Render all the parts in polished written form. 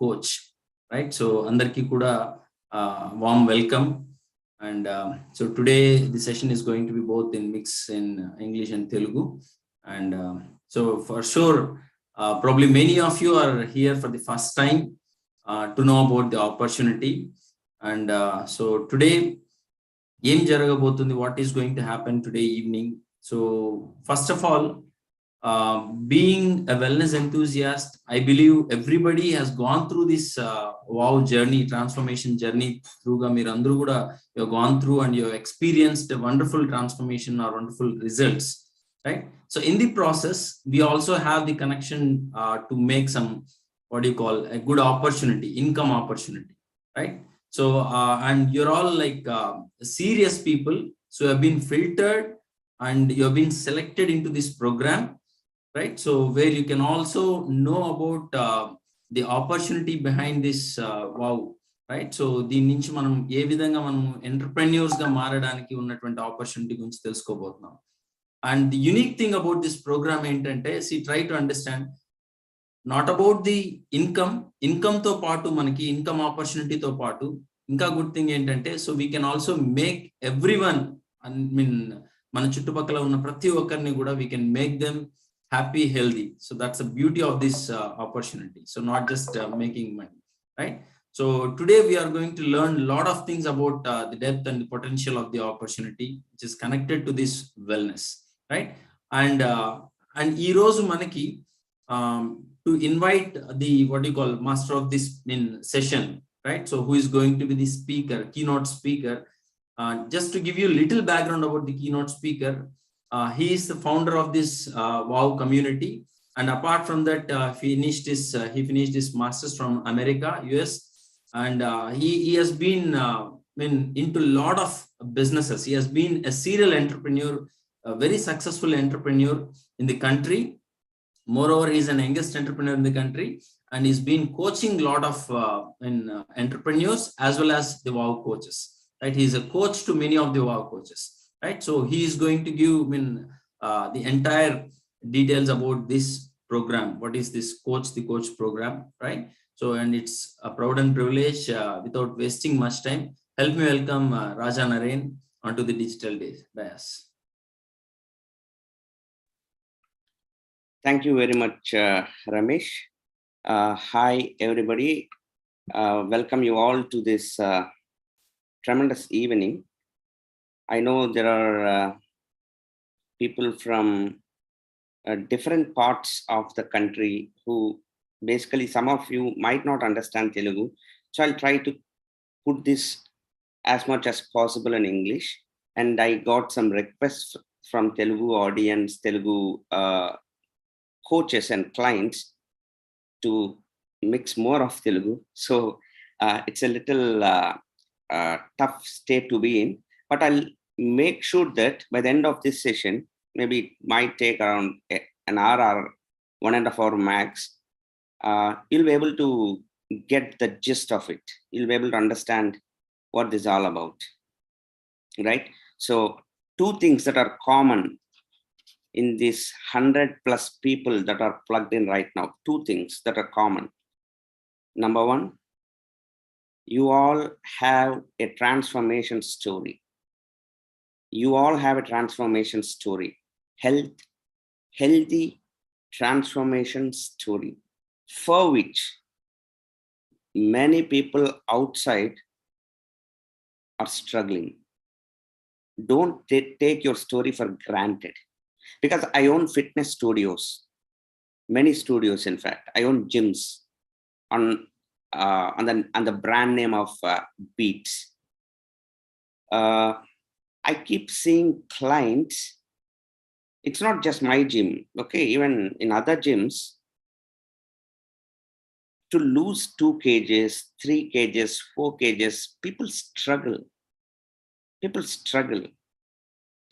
coach, right? So andarki kuda warm welcome. And so today the session is going to be both in mix in English and Telugu. And so for sure, probably many of you are here for the first time to know about the opportunity. And so today, ఏం జరగబోతుంది, what is going to happen today evening. So first of all, being a wellness enthusiast, I believe everybody has gone through this wow journey, transformation journey through ga meer andaru kuda you have gone through and you have experienced a wonderful transformation or wonderful results, right? So in the process, we also have the connection to make some, what do you call, a good opportunity, income opportunity, right? So and you're all like serious people, so you have been filtered and you have been selected into this program, right? So where you can also know about the opportunity behind this wow, right? So దీని నుంచి మనం ఏ విధంగా మనం entrepreneurs గా మారడానికి ఉన్నటువంటి opportunity గురించి తెలుసుకోబోతున్నాం. And the unique thing about this program ఏంటంటే, see, try to understand not about the income తో పాటు మనకి ఇన్కమ్ ఆపర్చునిటీ తో పాటు ఇంకా గుడ్ థింగ్ ఏంటంటే, so we can also make everyone, I mean మన చుట్టుపక్కల ఉన్న ప్రతి ఒక్కరిని కూడా we can make them happy, healthy. So that's the beauty of this opportunity. So not just making money, right? So today we are going to learn a lot of things about the depth and the potential of the opportunity, which is connected to this wellness, right? And ee roju manaki to invite the, what do you call, master of this in session, right? So who is going to be the speaker, keynote speaker. Just to give you a little background about the keynote speaker, he is the founder of this wow community, and apart from that, he finished his masters from America, US, and he has been into a lot of businesses. He has been a serial entrepreneur, a very successful entrepreneur in the country. Moreover, he is an youngest entrepreneur in the country, and he's been coaching a lot of entrepreneurs as well as the wow coaches, right? He is a coach to many of the wow coaches, right? So he is going to give the entire details about this program. What is this the coach program, right? So, and it's a proud and privilege, without wasting much time, help me welcome Raja Naren onto the digital dais. Thank you very much, Ramesh. Hi everybody, welcome you all to this tremendous evening. I know there are people from different parts of the country who basically, some of you might not understand Telugu. So I'll try to put this as much as possible in English. And I got some requests from Telugu audience, Telugu coaches and clients to mix more of Telugu. So it's a little tough state to be in. But I'll make sure that by the end of this session, maybe it might take around an hour or 1.5 hour max, you'll be able to get the gist of it. You'll be able to understand what this is all about, right? So two things that are common in these 100+ people that are plugged in right now, two things that are common. Number one, you all have a transformation story. You all have a transformation story, healthy transformation story, for which many people outside are struggling. Don't take your story for granted, because I own fitness studios, many studios. In fact, I own gyms on the brand name of Beats. I keep seeing clients, it's not just my gym, okay, even in other gyms, to lose 2 kgs, 3 kgs, 4 kgs, people struggle.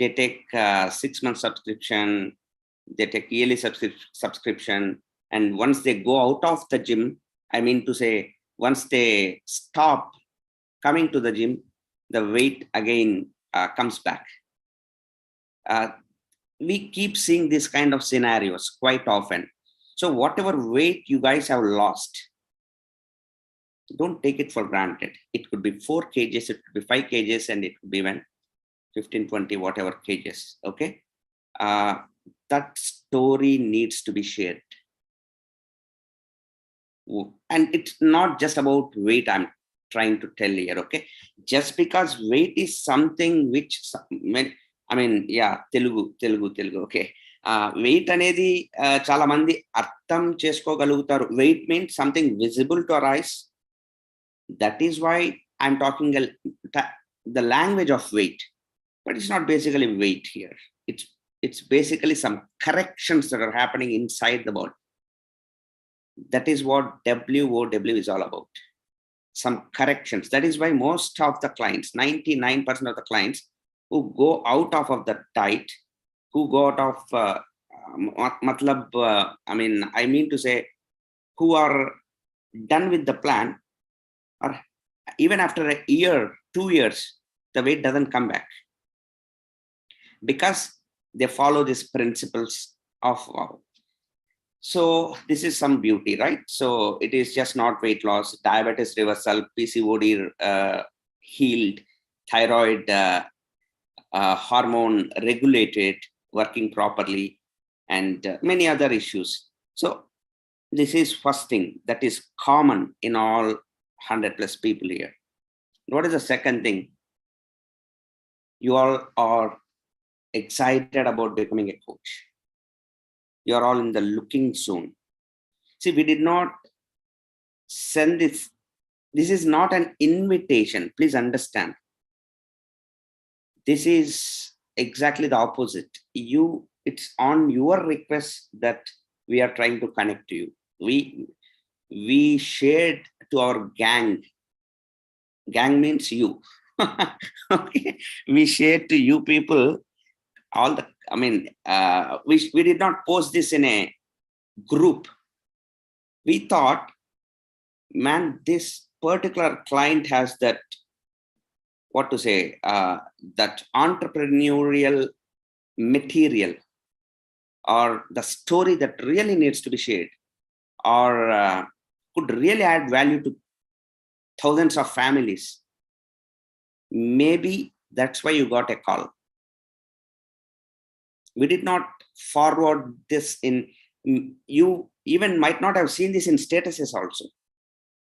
They take 6-month subscription, they take yearly subscription, and once they go out of the gym, I mean to say, once they stop coming to the gym, the weight again comes back. We keep seeing this kind of scenarios quite often. So whatever weight you guys have lost, don't take it for granted. It could be 4 kgs, it could be 5 kgs, and it could be even 15, 20, whatever kgs. Okay. That story needs to be shared. And it's not just about weight, I'm trying to tell here. Okay. Just because weight is something which, I mean, yeah, Telugu. Okay. Weight అనేది చాలా మంది అర్థం చేసుకోగలుగుతారు. Weight means something visible to our eyes. That is why I'm talking the language of weight, but it's not basically weight here. It's basically some corrections that are happening inside the body. That is what WOW is all about. Some corrections. That is why most of the clients, 99% of the clients who go out of the diet, who go out of, I mean to say, who are done with the plan, or even after a year, 2 years, the weight doesn't come back, because they follow these principles of WOW. So this is some beauty, right? So it is just not weight loss, diabetes reversal, PCOD healed, thyroid hormone regulated, working properly, and many other issues. So this is first thing that is common in all 100+ people here. What is the second thing? You all are excited about becoming a coach. You are all in the looking zone. See, we did not send this. This is not an invitation. Please understand. This is exactly the opposite. It's on your request that we are trying to connect to you. We shared to our gang. Gang means you. Okay. We shared to you people all the, I mean, we did not post this in a group. We thought, man, this particular client has that, what to say, that entrepreneurial material, or the story that really needs to be shared, or could really add value to thousands of families. Maybe that's why you got a call. We did not forward this in, you even might not have seen this in statuses also,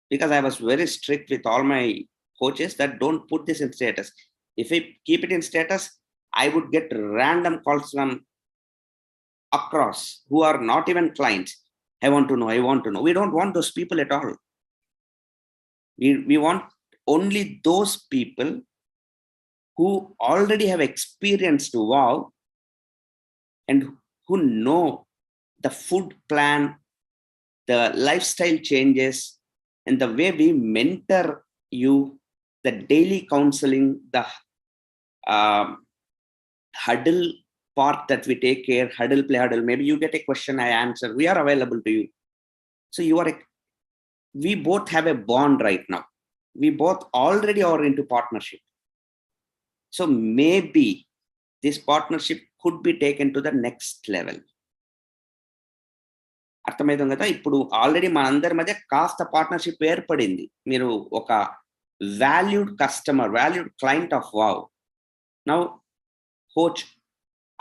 because I was very strict with all my coaches that don't put this in status. If I keep it in status, I would get random calls from across who are not even clients. I want to know. We don't want those people at all. We want only those people who already have experienced WOW and who know the food plan, the lifestyle changes, and the way we mentor you, the daily counseling, the huddle part that we take care, huddle, play huddle. Maybe you get a question, I answer. We are available to you. So we both have a bond right now. We both already are into partnership. So maybe this partnership could be taken to the next level. అర్థమైంది కదా? ఇప్పుడు already మన అందరి మధ్య కాస్త partnership ఏర్పడింది. మీరు ఒక valued customer, valued client of WOW. Now coach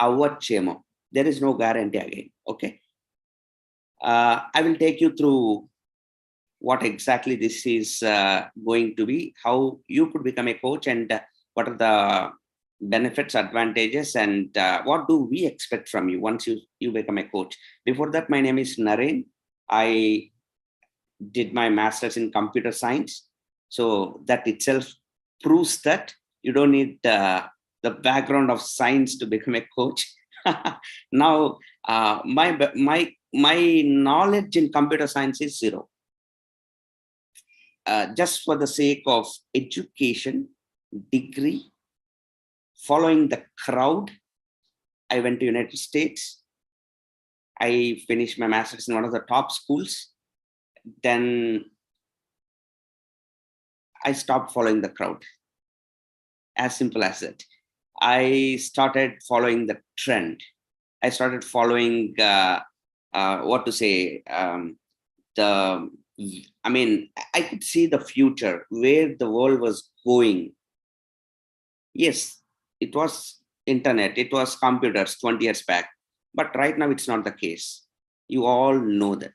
అవ్వచ్చేమో. There is no guarantee again. Okay, I will take you through what exactly this is going to be, how you could become a coach, and what are the benefits, advantages, and what do we expect from you once you become a coach. Before that, my name is Naren. I did my master's in computer science, so that itself proves that you don't need the background of science to become a coach. Now my knowledge in computer science is zero. Just for the sake of education, degree, following the crowd, I went to United States. I finished my master's in one of the top schools. Then I stopped following the crowd. As simple as that. I started following the trend. I started following, what to say, I mean, I could see the future, where the world was going. Yes, it was internet, it was computers 20 years back, but right now it's not the case. You all know that,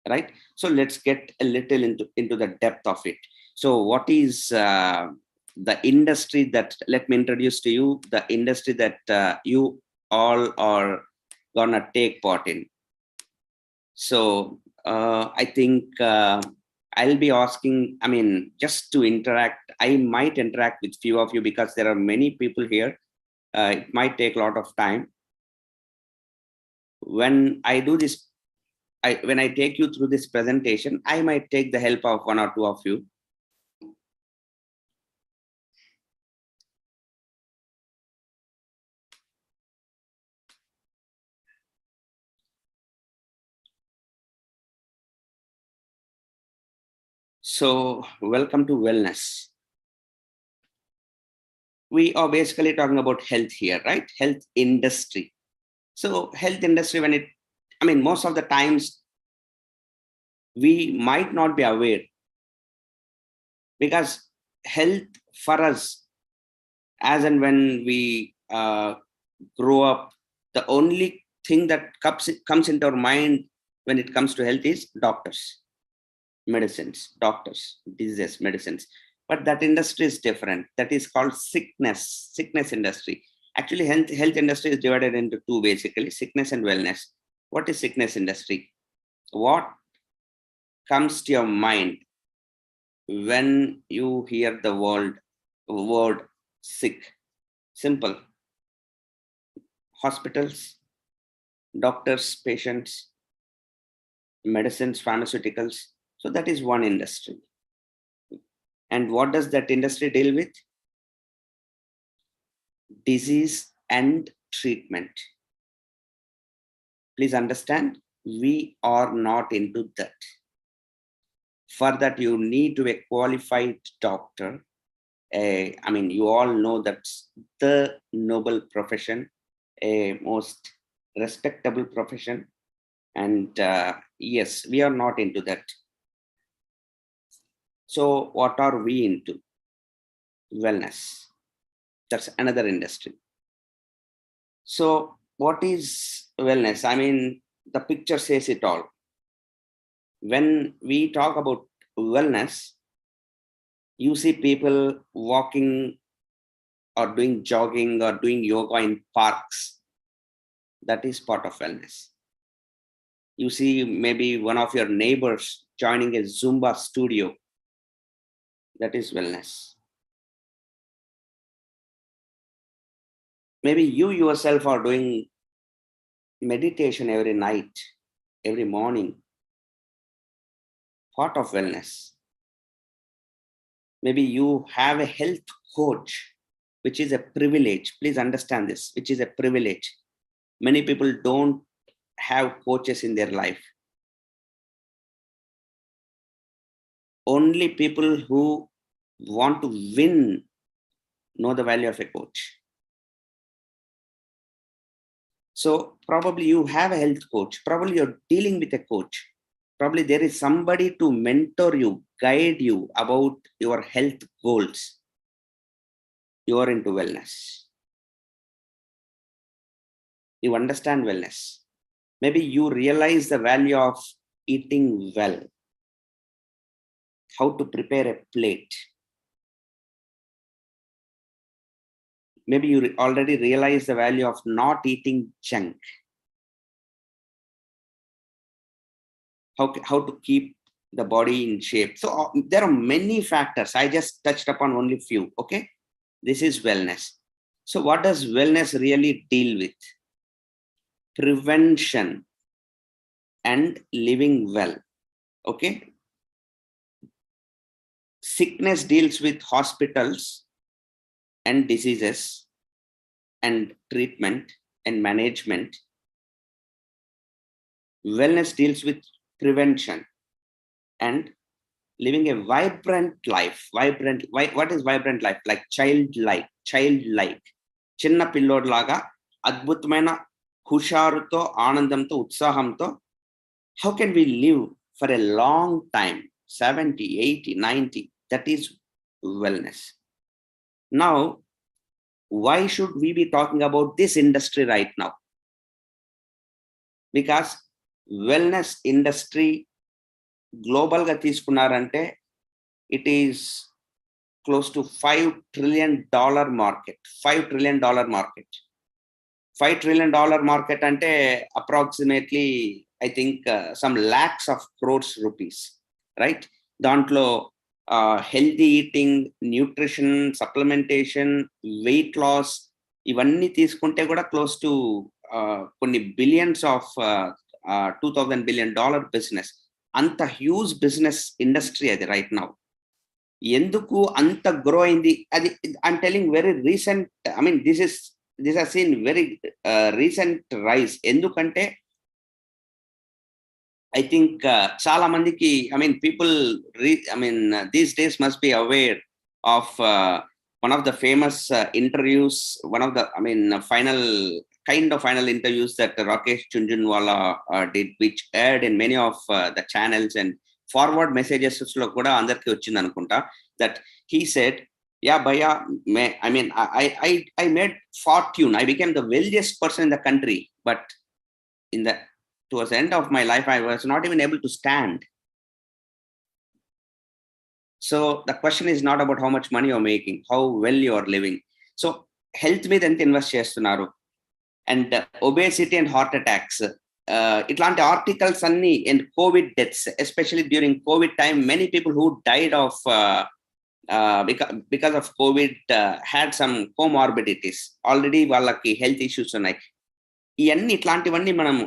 right? So let's get a little into the depth of it. So what is the industry that, let me introduce to you the industry that you all are gonna take part in. So I think I'll be asking, I mean, just to interact, I might interact with few of you because there are many people here. It might take a lot of time. When I do this, when I take you through this presentation, I might take the help of one or two of you. So welcome to wellness. We are basically talking about health here, right? Health industry. So health industry, when it, I mean, most of the times we might not be aware, because health for us, as and when we grow up, the only thing that comes into our mind when it comes to health is doctors, medicines, doctors, diseases, medicines. But that industry is different. That is called sickness industry. Actually, health industry is divided into two, basically, sickness and wellness. What is sickness industry? What comes to your mind when you hear the word sick? Simple. Hospitals, doctors, patients, medicines, pharmaceuticals. So that is one industry. And what does that industry deal with? Disease and treatment. Please understand, we are not into that. For that, you need to be a qualified doctor. I mean, you all know that's the noble profession, a most respectable profession. And yes, we are not into that. So what are we into? Wellness. That's another industry. So what is wellness? I mean, the picture says it all. When we talk about wellness, you see people walking or doing jogging or doing yoga in parks. That is part of wellness. You see maybe one of your neighbors joining a Zumba studio. That is wellness. Maybe you yourself are doing meditation every night, every morning. Part of wellness. Maybe you have a health coach, which is a privilege. Please understand this, which is a privilege. Many people don't have coaches in their life. Only people who want to win know the value of a coach. So probably you have a health coach. Probably you're dealing with a coach. Probably there is somebody to mentor you, guide you about your health goals. You are into wellness. You understand wellness. Maybe you realize the value of eating well, how to prepare a plate. Maybe you already realize the value of not eating junk. How to keep the body in shape. So there are many factors. I just touched upon only few. Okay, this is wellness. So what does wellness really deal with? Prevention and living well. Okay. Sickness deals with hospitals and diseases and treatment and management. Wellness deals with prevention and living a vibrant life. What is vibrant life? Like childlike. Chinna pillod laga adbhutamaina husharuto, anandamto, utsahamto. How can we live for a long time, 70, 80, 90, that is wellness. Now, why should we be talking about this industry right now? Because wellness industry global ga తీసుకున్నారంటే it is close to $5 trillion market. $5 trillion market. $5 trillion market ante approximately, I think, some lakhs of crores rupees, right? Dantlo healthy eating, nutrition, supplementation, weight loss, ivanni తీసుకుంటే కూడా close to కొన్ని billions of $2,000 billion business. Anta huge business industry అది right now. ఎందుకు అంత grow అయింది? అది I'm telling very recent, I mean this has seen very recent rise. ఎందుకంటే I think చాలా మందికి, I mean people these days must be aware of one of the famous interviews, one of the final interviews that Rakesh Jhunjhunwala did, which aired in many of the channels and forward messages lo kuda andarki vachindi anukunta, that he said, yeah bhaiya, I made fortune, I became the wealthiest person in the country, but towards the end of my life I was not even able to stand. So the question is not about how much money you're making, how well you are living. So health మీద ఎంత invest చేస్తున్నారు, and obesity and heart attacks, itlanti articles anni, and COVID deaths, especially during COVID time, many people who died of because of COVID had some comorbidities, already వాళ్ళకి health issues ఉన్నాయి. ఇవన్నీ ఇట్లాంటివన్నీ మనం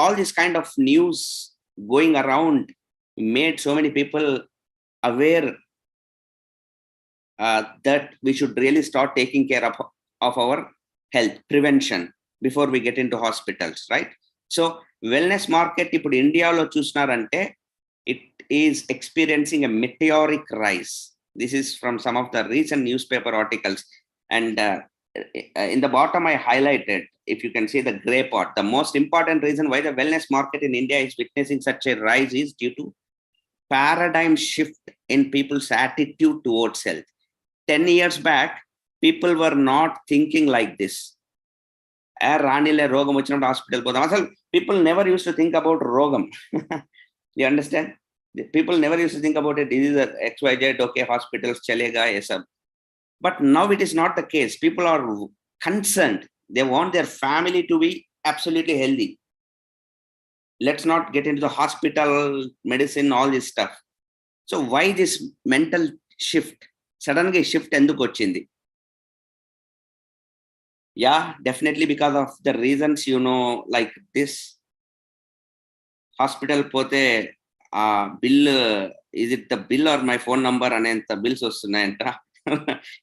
all this kind of news going around made so many people aware that we should really start taking care of our health, prevention, before we get into hospitals, right? So wellness market ఇప్పుడు ఇండియాలో చూసినారంటే it is experiencing a meteoric rise. This is from some of the recent newspaper articles, and in the bottom I highlighted, if you can see the gray part, the most important reason why the wellness market in India is witnessing such a rise is due to paradigm shift in people's attitude towards health. 10 years back, people were not thinking like this. రాణిలే రోగం వచ్చినప్పుడు hospital పోదాం. అసలు people never used to think about rogam. You understand? People never used to think about a disease XYZ, okay, hospitals chalega, yes. But now it is not the case. People are concerned. They want their family to be absolutely healthy. Let's not get into the hospital, medicine, all this stuff. So why this mental shift? Suddenly shift enduku vachindi? Yeah, definitely because of the reasons, like this. Hospital pote bill, is it the bill or my phone number anenta bills vastunayanta.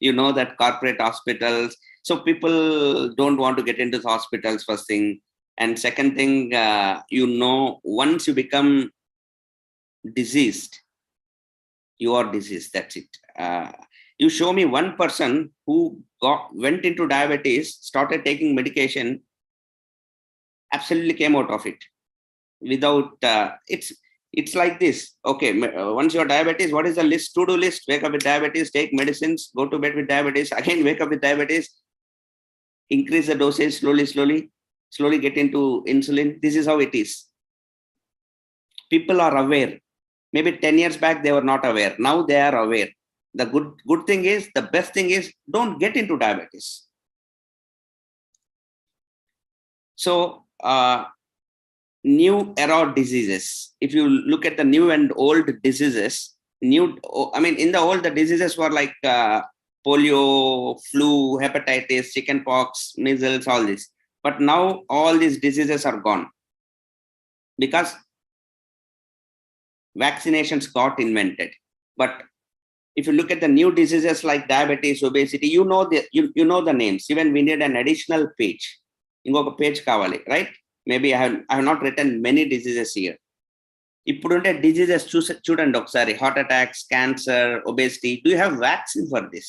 You know that corporate hospitals, so people don't want to get into the hospitals, first thing. And second thing, once you become diseased, you are diseased, that's it. You show me one person who went into diabetes, started taking medication, absolutely came out of it without it's like this. Okay, once you're diabetes, what is the list? To-do list: wake up with diabetes, take medicines, go to bed with diabetes, again wake up with diabetes, increase the dosage slowly get into insulin. This is how it is. People are aware. Maybe 10 years back they were not aware, now they are aware. The good thing is, the best thing is, don't get into diabetes. So new era diseases, if you look at the new and old diseases, in the old, the diseases were like polio, flu, hepatitis, chickenpox, measles, all this. But now all these diseases are gone because vaccinations got invented. But if you look at the new diseases like diabetes, obesity, you know the names. Even we need an additional page. Ingoka page kavali, right? Maybe I have not written many diseases here. Ippudunte diseases chudandi okkari: heart attacks, cancer, obesity. Do you have vaccine for this?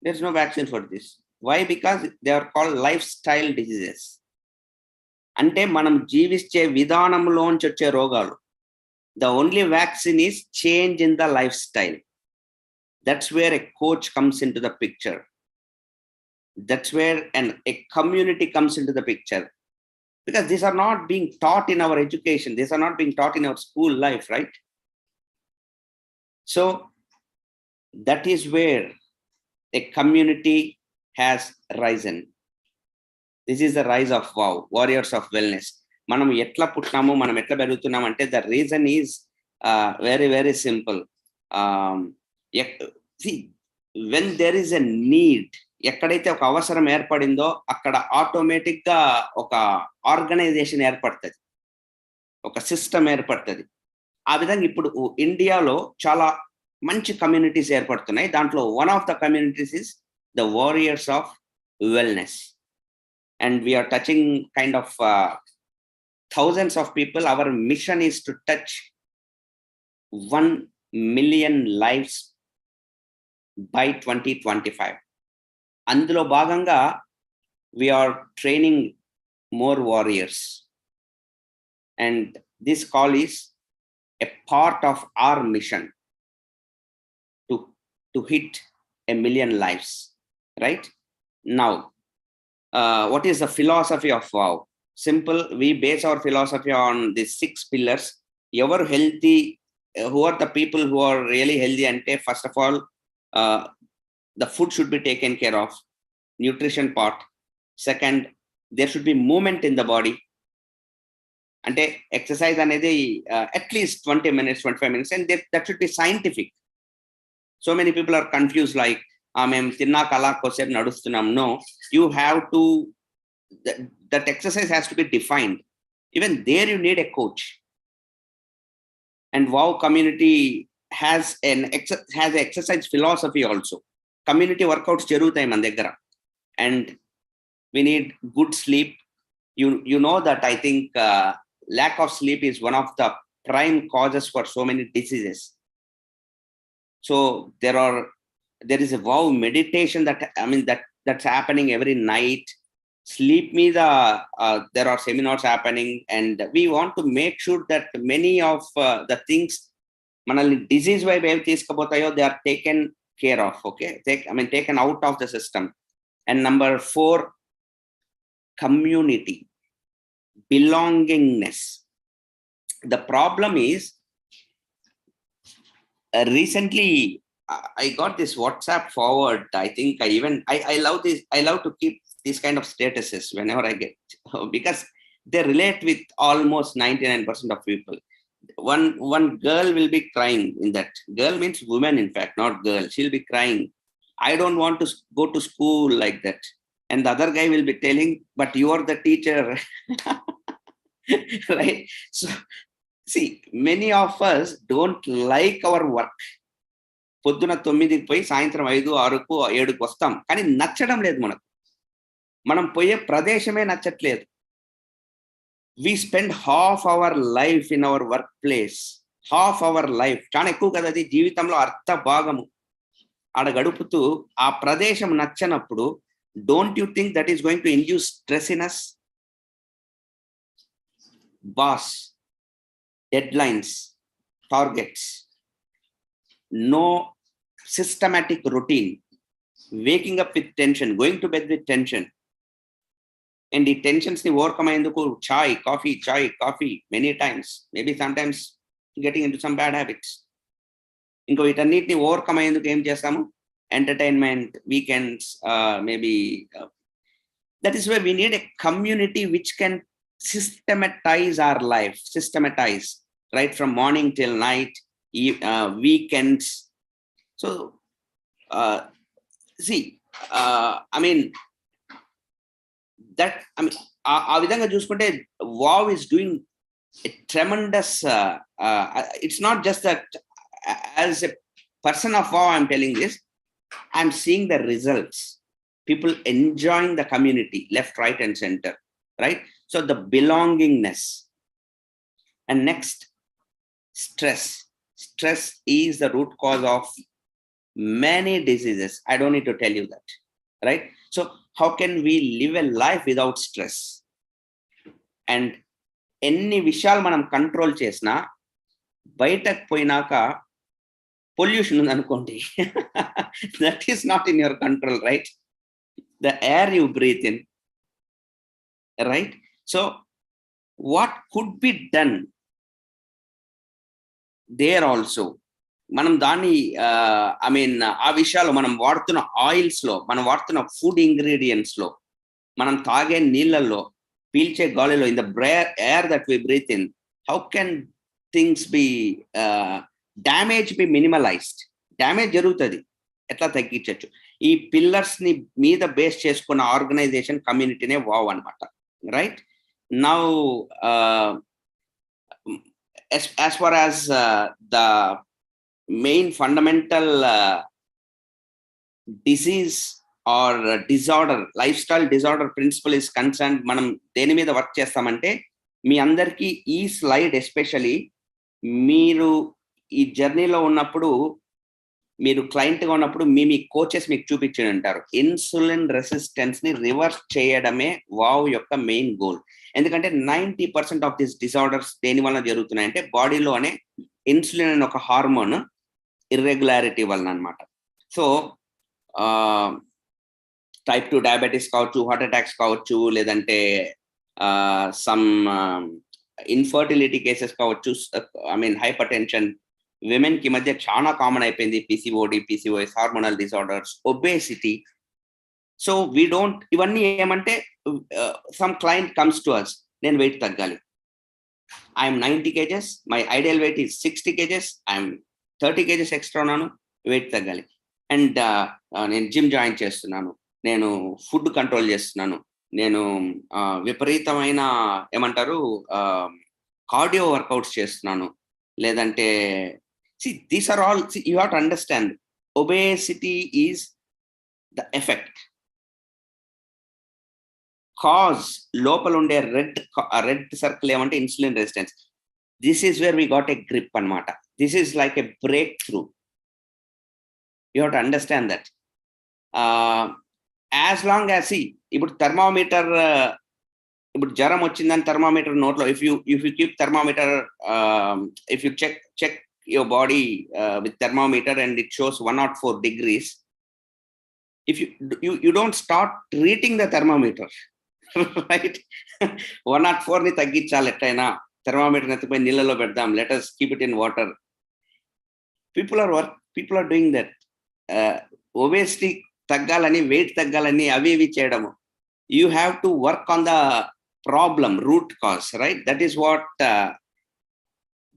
There's no vaccine for this. Why? Because they are called lifestyle diseases. అంటే మనం జీవించే విధానంలోంచి వచ్చే రోగాలు. The only vaccine is change in the lifestyle. That's where a coach comes into the picture. That's where a community comes into the picture. Because these are not being taught in our education. These are not being taught in our school life, right? So that is where a community has risen. This is the rise of WOW, Warriors of Wellness. మనం ఎట్లా పుట్టినాము, మనం ఎట్లా పెరుగుతున్నాం అంటే the reason is very very simple. When there is a need, ఎక్కడైతే ఒక అవసరం ఏర్పడిందో అక్కడ automatic గా ఒక ఆర్గనైజేషన్ ఏర్పడుతుంది, ఒక సిస్టమ్ ఏర్పడుతుంది. ఆ విధంగా ఇప్పుడు ఇండియాలో చాలా మంచి కమ్యూనిటీస్ ఏర్పడుతున్నాయి. దాంట్లో one of the communities is the warriors of wellness. And we are touching kind of thousands of people. Our mission is to touch 1 million lives by 2025. Andulo bhaganga we are training more warriors, and this call is a part of our mission to hit 1 million lives, right? Now, what is the philosophy of WOW? Simple. We base our philosophy on the 6 pillars. Ever healthy, who are the people who are really healthy? And first of all, the food should be taken care of, nutrition part. Second, there should be movement in the body. And exercise anedi at least 20 minutes, 25 minutes, and that should be scientific. So many people are confused, like, మేము తిన్నాక అలా కొద్దిసేపు నడుస్తున్నాం. No, you have to, that exercise has to be defined. Even there you need a coach. And WOW community has exercise philosophy also. Community workouts జరుగుతాయి మన దగ్గర. And we need good sleep. You know that I think lack of sleep is one of the prime causes for so many diseases. So there is a WOW meditation that's happening every night. Sleep meeda there are seminars happening, and we want to make sure that many of the things manalni disease vibe ev teeskapotayo, they are taken care of. Okay, taken out of the system. And number 4, community, belongingness. The problem is recently I got this WhatsApp forward. I think I love this. I love to keep these kind of statuses whenever I get, because they relate with almost 99% of people. One girl will be crying in that. Girl means woman, in fact, not girl. She'll be crying, I don't want to go to school like that. And the other guy will be telling, but you are the teacher. Right? So, see, many of us don't like our work. పొద్దున 9కి పోయి సాయంత్రం 5, 6కు 7కు వస్తాం, కానీ నచ్చడం లేదు మనకు. మనం పోయే ప్రదేశమే నచ్చట్లేదు. we spend half our life in our workplace. half our life, చాలా ఎక్కువ కదా అది, జీవితంలో అర్ధ భాగము ఆడ గడుపుతూ ఆ ప్రదేశం నచ్చనప్పుడు, don't you think that is going to induce stress in us? Boss, deadlines, targets, no systematic routine, waking up with tension, going to bed with tension. And the tensions ni overcome ayenduku chai coffee many times, maybe sometimes getting into some bad habits. Inko vitannitni overcome ayenduku em chestamu? Entertainment, weekends, maybe that is where we need a community which can systematize our life, right from morning till night, weekends. So see, ఆ విధంగా చూసుకుంటే WOW is doing a tremendous, it's not just that as a person of WOW I'm telling this, I'm seeing the results. People enjoying the community, left, right, and center, right? So the belongingness. And next, stress. Stress is the root cause of many diseases. I don't need to tell you that, right? So how can we live a life without stress? And ఎన్ని విషయాలు మనం control చేసినా బయటకు పోయినాక pollution ఉంది అనుకోండి, that is not in your control, right? The air you breathe in, right? So what could be done there also, మనం దాన్ని ఆ విషయాలు మనం వాడుతున్న ఆయిల్స్ లో, మనం వాడుతున్న ఫుడ్ ఇంగ్రీడియంట్స్ లో, మనం తాగే నీళ్ళల్లో, పీల్చే గాలిలో, in the air that we breathe in, how can things be damage be minimalized? Damage జరుగుతుంది, ఎట్లా తగ్గించవచ్చు? ఈ పిల్లర్స్ ని మీద బేస్ చేసుకున్న ఆర్గనైజేషన్ కమ్యూనిటీనే వావ్ అనమాట, right? Now as far as the main fundamental disease or disorder, lifestyle disorder principle is concerned, మనం దేని మీద వర్క్ చేస్తామంటే, మీ అందరికీ ఈ స్లైడ్ ఎస్పెషలీ మీరు ఈ జర్నీలో ఉన్నప్పుడు, మీరు క్లయింట్గా ఉన్నప్పుడు మీ కోచెస్ మీకు చూపించి ఉంటారు. ఇన్సులిన్ రెసిస్టెన్స్ ని రివర్స్ చేయడమే వావ్ యొక్క మెయిన్ గోల్. ఎందుకంటే 90% ఆఫ్ దిస్ డిసార్డర్స్ దేని వల్ల జరుగుతున్నాయంటే, బాడీలోనే ఇన్సులిన్ అనే ఒక హార్మోన్ ఇర్రెగ్యులారిటీ వలన అనమాట. సో టైప్ 2 డయాబెటీస్ కావచ్చు, హార్ట్ అటాక్స్ కావచ్చు, లేదంటే సమ్ ఇన్ఫర్టిలిటీ కేసెస్ కావచ్చు, హైపర్ టెన్షన్, విమెన్ కి మధ్య చాలా కామన్ అయిపోయింది, PCOD, PCOS, hormonal disorders, obesity. So we don't, ఇవన్నీ ఏమంటే, some client comes to us, నేను వెయిట్ తగ్గాలి, I'm 90 kgs, my ideal weight is 60 kgs, I'm 30 kgs extra ఉన్నాను, వెయిట్ తగ్గాలి. అండ్ నేను జిమ్ జాయిన్ చేస్తున్నాను, నేను ఫుడ్ కంట్రోల్ చేస్తున్నాను, నేను విపరీతమైన ఏమంటారు కార్డియో వర్కౌట్స్ చేస్తున్నాను, లేదంటే these are all, you have to understand, obesity is the effect. Cause లోపల ఉండే రెడ్ సర్కిల్ ఏమంటే insulin resistance. This is where we got a grip అనమాట. This is like a breakthrough. You have to understand that. As long as ఇప్పుడు thermometer, ఇప్పుడు జ్వరం వచ్చిందని thermometer నోట్లో, if you keep thermometer, if you check your body with thermometer and it shows 104 degrees, if you don't start treating the thermometer, right? 104 ni తగ్గించాలి ఎట్లయినా, thermometer ఎత్తుపోయి నీళ్ళలో పెడదాం, let us keep it in water. people are doing that. Obesity తగ్గాలని, weight తగ్గాలని అవి ఇవి చేయడము. You have to work on the problem, root cause, right? That is what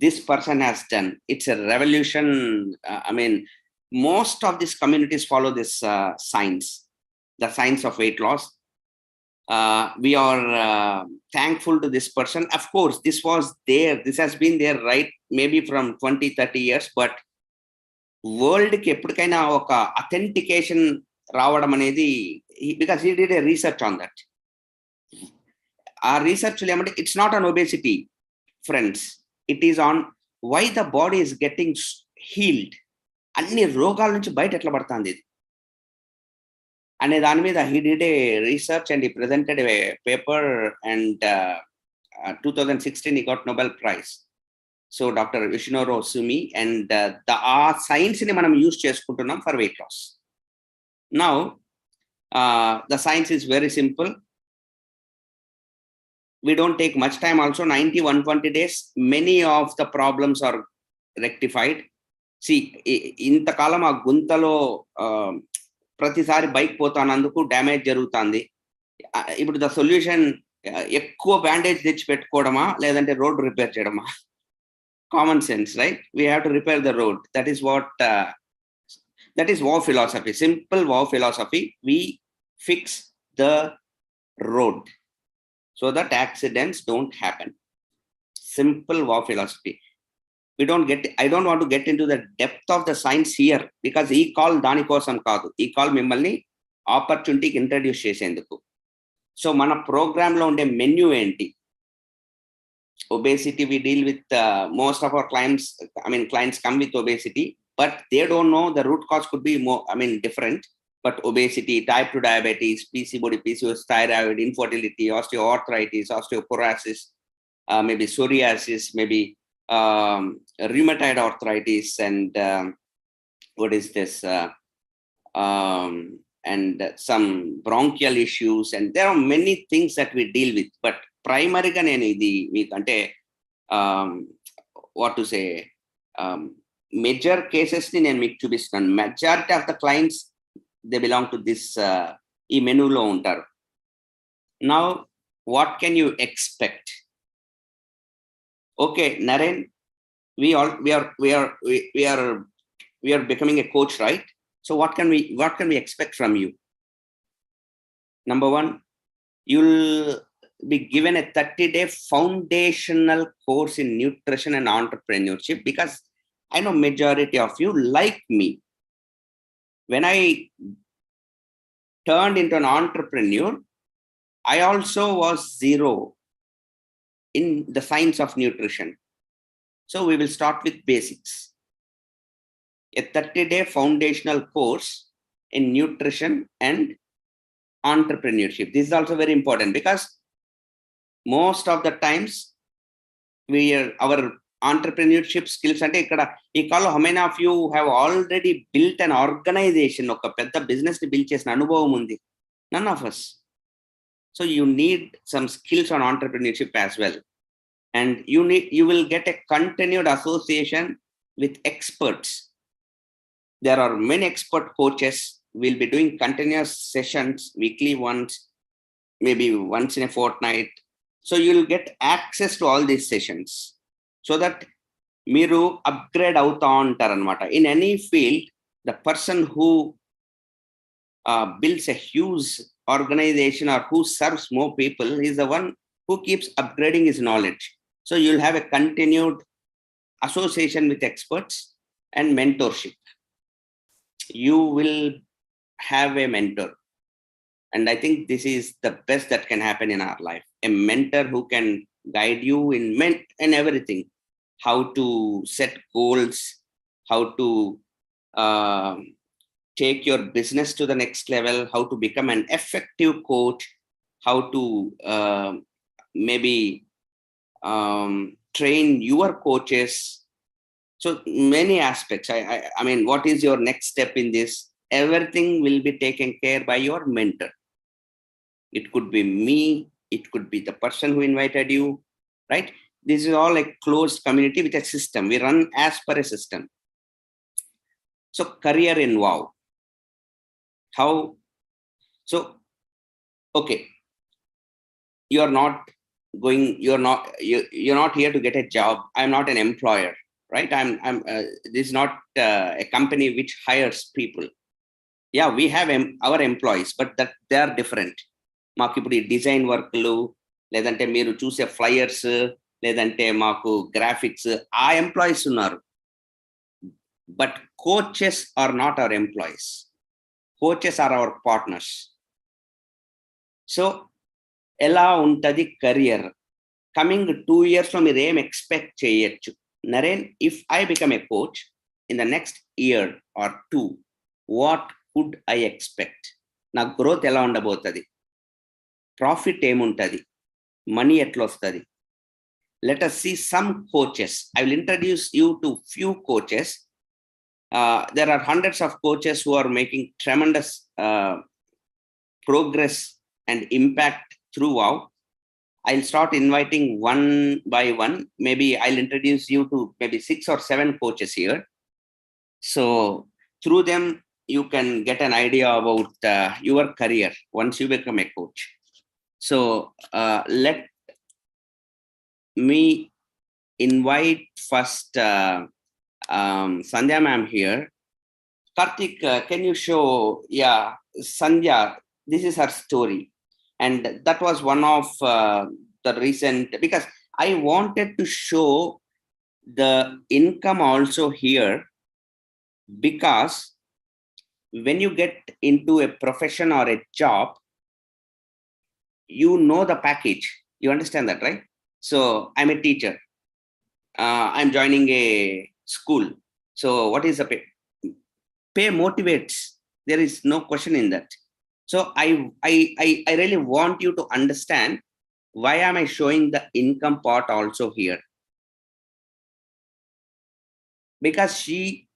this person has done. It's a revolution. Most of these communities follow this science, the science of weight loss. We are thankful to this person. Of course, this has been there, right? Maybe from 20-30 years, but world ki eppudukaina oka authentication రావడం అనేది, because he did a research on that. Our research ఏమంటే, it's not on obesity, friends. It is on why the body is getting healed. అన్ని రోగాల నుంచి బయట ఎట్లా పడుతుంది అనే దాని మీద he did a research and he presented a paper, and 2016 he got Nobel Prize. So Dr. Yoshinoro Sumi, and ఆ సైన్స్ ని మనం యూజ్ చేసుకుంటున్నాం for weight loss. Now the science is very simple. We don't take much time also. 90-120 days, many of the problems are rectified. See, ఇంతకాలం ఆ గుంతలో ప్రతిసారి bike పోతానందుకు damage జరుగుతుంది. ఇప్పుడు ద సొల్యూషన్ ఎక్కువ బ్యాండేజ్ తెచ్చి పెట్టుకోవడమా, లేదంటే రోడ్ రిపేర్ చేయడమా? Common sense, right? We have to repair the road. That is what, that is wow philosophy. Simple wow philosophy. We fix the road so that accidents don't happen. Simple wow philosophy. I don't want to get into the depth of the science here, because ఈ call దానికోసం కాదు. ఈ call మిమ్మల్ని ఆపర్చునిటీకి introduce చేసేందుకు. So మన programme లో ఉండే menu ఏంటి? Obesity, we deal with most of our clients come with obesity, but they don't know the root cause could be more, different. but obesity, type 2 diabetes, PCOD, PCOS, thyroid, infertility, osteoarthritis, osteoporosis, maybe psoriasis, maybe rheumatoid arthritis, and what is this? And some bronchial issues, and there are many things that we deal with. But primarily, what to say? Major cases in and majority of the clients, they belong to this e menu lo untaru. Now, what can you expect? Okay, Naren, we are becoming a coach, right? So what can we expect from you? Number one, you'll be given a 30-day foundational course in nutrition and entrepreneurship, because I know majority of you, like me, when I turned into an entrepreneur, I also was zero in the science of nutrition. So we will start with basics. A 30-day foundational course in nutrition and entrepreneurship. This is also very important, because most of the times our entrepreneurship skills ante ikkada ee call, how many of you have already built an organization, oka pedda business ni build chesina anubhavam undi? None of us. So you need some skills on entrepreneurship as well, and you will get a continued association with experts. There are many expert coaches. We'll be doing continuous sessions, weekly ones, maybe once in a fortnight. So you'll get access to all these sessions, so that మీరు upgrade అవుతా ఉంటారు అన్నమాట. In any field, the person who builds a huge organization or who serves more people is the one who keeps upgrading his knowledge. So you'll have a continued association with experts and mentorship. You will have a mentor, and I think this is the best that can happen in our life. A mentor who can guide you in everything, how to set goals, how to take your business to the next level, how to become an effective coach, how to maybe train your coaches. So many aspects. I mean, what is your next step in this? Everything will be taken care by your mentor. It could be me, it could be the person who invited you, right? This is all a closed community with a system. We run as per a system. So career in WOW. How? So, okay. You're not here to get a job. I'm not an employer, right? This is not a company which hires people. Yeah, we have our employees, but that they are different. మాకు ఇప్పుడు ఈ design వర్క్లు, లేదంటే మీరు చూసే flyers, లేదంటే మాకు graphics, ఆ ఎంప్లాయీస్ ఉన్నారు. But coaches are not our employees. Coaches are our partners. So ఎలా ఉంటుంది కెరియర్? కమింగ్ 2 years లో మీరు ఏం ఎక్స్పెక్ట్ చేయొచ్చు? Naren, if I become a coach in the next year or 2, what could I expect? నా growth ఎలా ఉండబోతుంది? ప్రాఫిట్ ఏముంటుంది? మనీ ఎట్లా వస్తుంది? Let us see some coaches. I will introduce you to few coaches. There are hundreds of coaches who are making tremendous progress and impact through WOW. I'll start inviting one by one. Maybe I'll introduce you to maybe 6 or 7 coaches here. So through them, you can get an idea about your career once you become a coach. So let me invite first Sandhya ma'am here. Karthik, can you show? Yeah, Sandhya, this is her story. And that was one of the recent, because I wanted to show the income also here, because when you get into a profession or a job, you know the package. You understand that, right? So I'm a teacher. I'm joining a school. So what is the pay? Pay motivates. There is no question in that. So I really want you to understand why am I showing the income part also here? Because she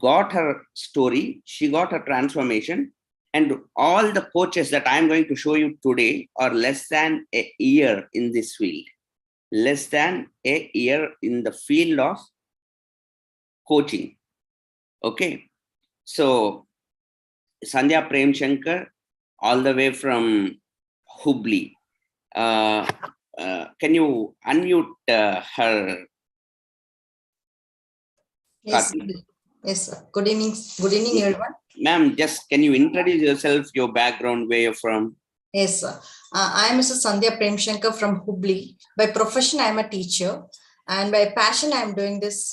got her story, she got her transformation, and all the coaches that I'm going to show you today are less than a year in this field, less than a year in the field of coaching. Okay, so Sandhya Prem Shankar, all the way from Hubli. Can you unmute her? Yes, Karthi? yes, sir. Good evening. Good evening, everyone. Ma'am, just can you introduce yourself, your background, where you're from? Yes, sir. I am Mrs. Sandhya Premshankar from Hubli. By profession, I am a teacher, and by passion, I am doing this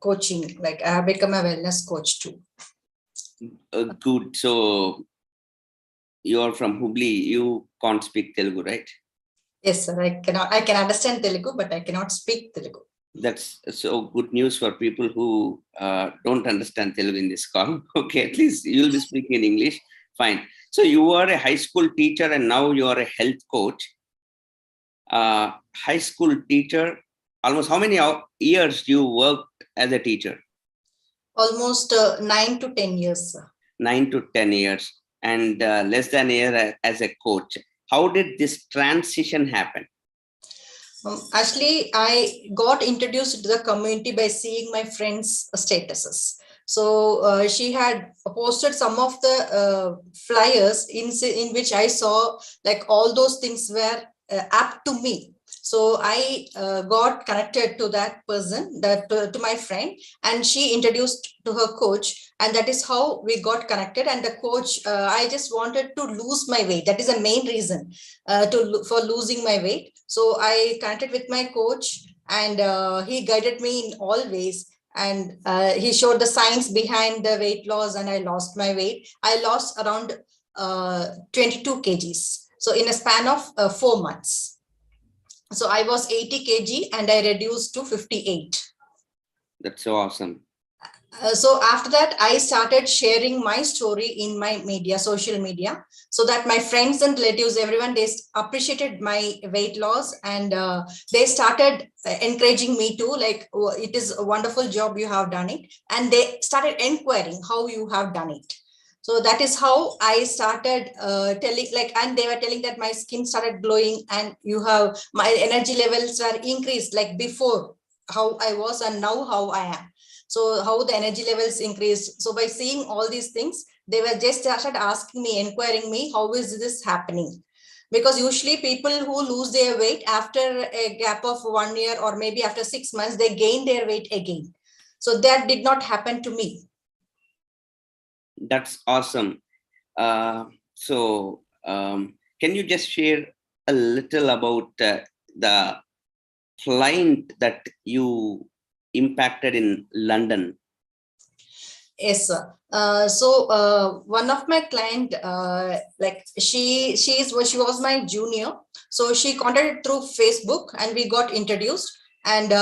coaching. Like I have become a wellness coach too. Good. So you're from Hubli. You can't speak Telugu, right? Yes, sir. I can understand Telugu, but I cannot speak Telugu. That's so good news for people who don't understand Telugu in this call. Okay, at least you'll be speaking in English. Fine. So you are a high school teacher and now you are a health coach. High school teacher, almost how many years you worked as a teacher? Almost 9 to 10 years, sir. 9 to 10 years, and less than a year as a coach. How did this transition happen? Actually, I got introduced to the community by seeing my friends' statuses. So she had posted some of the flyers in which I saw like all those things were apt to me. So I got connected to that person, to my friend, and she introduced to her coach, and that is how we got connected. And the coach, I just wanted to lose my weight. That is the main reason for losing my weight. So I connected with my coach, and he guided me in all ways. And he showed the science behind the weight loss, and I lost my weight. I lost around 22 kgs. So in a span of 4 months. So I was 80 kg and I reduced to 58. That's so awesome. So after that, I started sharing my story in my media, social media, so that my friends and relatives, everyone, they appreciated my weight loss, and they started encouraging me too, like, oh, it is a wonderful job, you have done it. And they started inquiring how you have done it. So that is how I started telling, like, and they were telling that my skin started glowing, and my energy levels were increased, like before how I was and now how I am. So how the energy levels increased. So by seeing all these things, they were just started asking me, inquiring me, how is this happening? Because usually people who lose their weight after a gap of 1 year or maybe after 6 months, they gain their weight again. So that did not happen to me. That's awesome. Can you just share a little about the client that you impacted in London? Yes, sir. One of my client, like she was my junior. So she contacted through Facebook, and we got introduced. And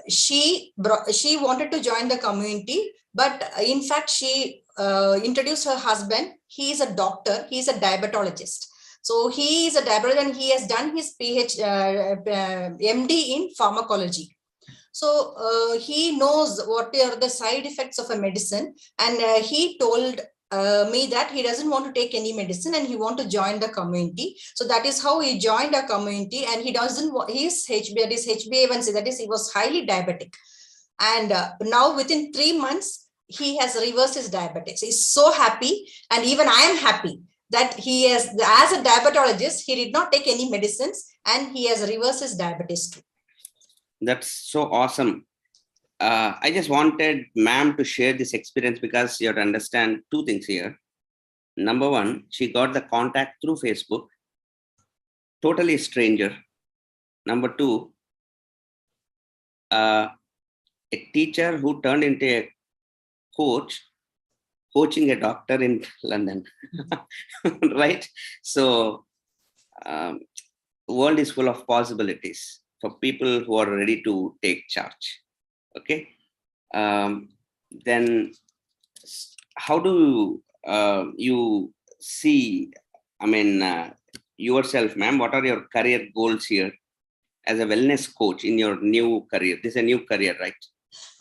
she wanted to join the community, but in fact she introduced her husband. He is a doctor. He is a diabetologist. So he is a diabetologist, and he has done his MD in pharmacology. So he knows what are the side effects of a medicine, and he told me that he doesn't want to take any medicine and he want to join the community. So that is how he joined a community, and he doesn't want his HbA1c, that is, he was highly diabetic. And now within 3 months, he has reversed his diabetes. He's so happy, and even I am happy that he has, as a diabetologist, he did not take any medicines, and he has reversed his diabetes too. That's so awesome. I just wanted ma'am to share this experience because you have to understand two things here. Number one, she got the contact through Facebook, totally stranger. Number two, a teacher who turned into a coach, coaching a doctor in London, right? So, world is full of possibilities for people who are ready to take charge. Okay. Then how do you see, I mean, yourself, ma'am, what are your career goals here as a wellness coach in your new career? This is a new career, right?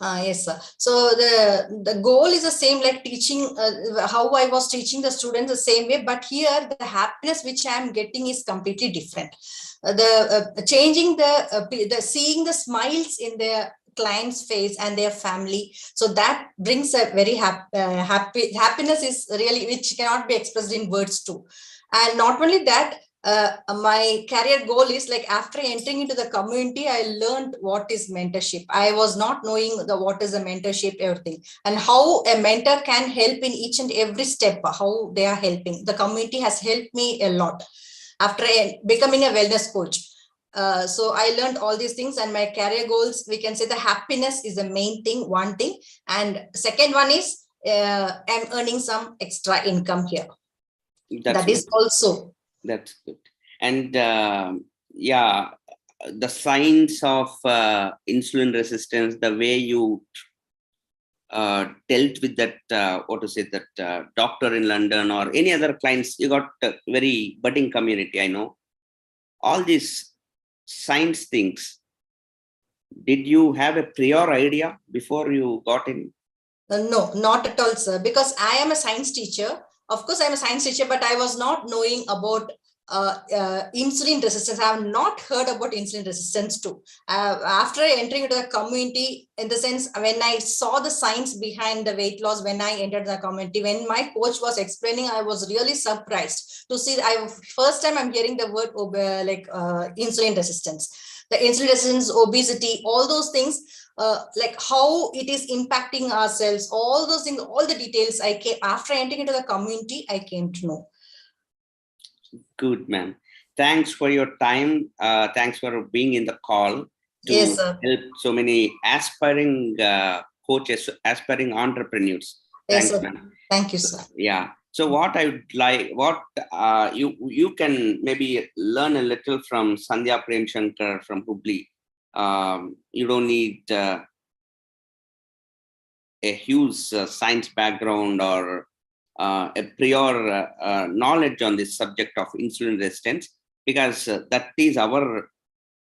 Yes, sir. So the goal is the same, like teaching, how I was teaching the students the same way, but here the happiness which I am getting is completely different. Changing the seeing the smiles in their client's face and their family, so that brings a very happiness is really which cannot be expressed in words too. And not only that, my career goal is like after entering into the community, I learned what is mentorship. I was not knowing what is a mentorship, everything, and how a mentor can help in each and every step, how they are helping. The community has helped me a lot after becoming a wellness coach. So I learned all these things, and my career goals, we can say the happiness is the main thing, one thing. And second one is I'm earning some extra income here. That is also. That's good. And yeah, the signs of insulin resistance, the way you dealt with that, doctor in London or any other clients, you got a very budding community, I know. All these science things, did you have a prior idea before you got in? No, not at all, sir, because I am a science teacher. Of course, I'm a science teacher, but I was not knowing about insulin resistance. I have not heard about insulin resistance too. After entering into the community, in the sense, when I saw the science behind the weight loss, when I entered the community, when my coach was explaining, I was really surprised to see. First time I'm hearing the word insulin resistance. The insulin resistance, obesity, all those things. Like how it is impacting ourselves, all those things, all the details I came after entering into the community, I came to know. Good, ma'am. Thanks for your time. Thanks for being in the call to Yes, sir. help so many aspiring coaches, aspiring entrepreneurs. Yes, Thanks, sir. ma'am. Thank you, sir. Yeah. So what I would like, you can maybe learn a little from Sandhya Premshankar from Hubli. You don't need a huge science background or a prior knowledge on this subject of insulin resistance, because that is our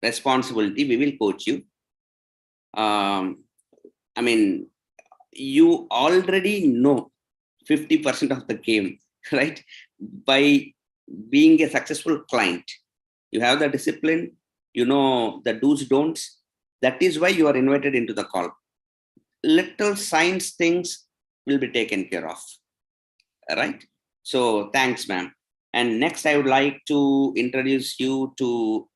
responsibility. We will coach you. I mean, you already know 50% of the game, right? By being a successful client, you have the discipline, you know the do's, don'ts. That is why you are invited into the call. Little science things will be taken care of, right? So thanks, ma'am. And next, I would like to introduce you to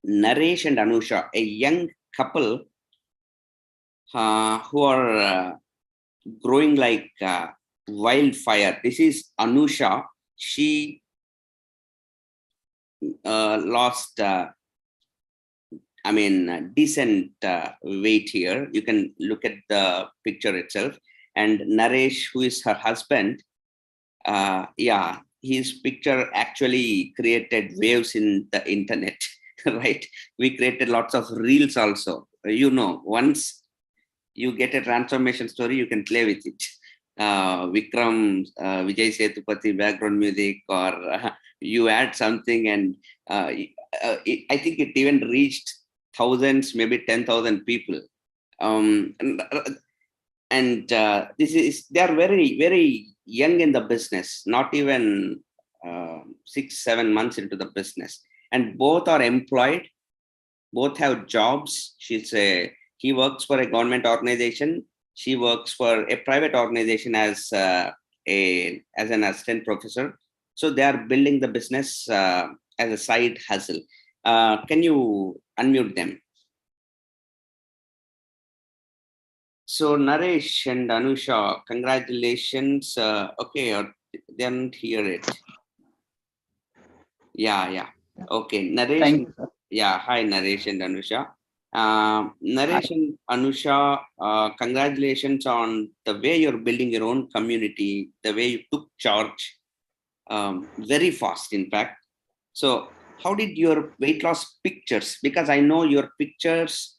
Naresh and Anusha, a young couple who are growing like wildfire. This is Anusha. She lost, decent weight here. You can look at the picture itself. And Naresh, who is her husband, his picture actually created waves in the internet, right? We created lots of reels also. Once you get a transformation story, you can play with it. Vikram, Vijay Sethupathi background music, or you add something, and I think it even reached thousands, maybe 10,000 people. They are very, very young in the business, not even 6-7 months into the business, and both are employed, both have jobs. He works for a government organization. She works for a private organization as an assistant professor. So they are building the business as a side hustle. Can you unmute them? So Naresh and Anusha, congratulations. Okay, they don't hear it. Yeah. Okay, Naresh. Thank you, sir. Yeah, hi Naresh and Anusha. Naresh and Anusha, congratulations on the way you're building your own community, the way you took charge very fast, in fact. So how did your weight loss pictures, because I know your pictures,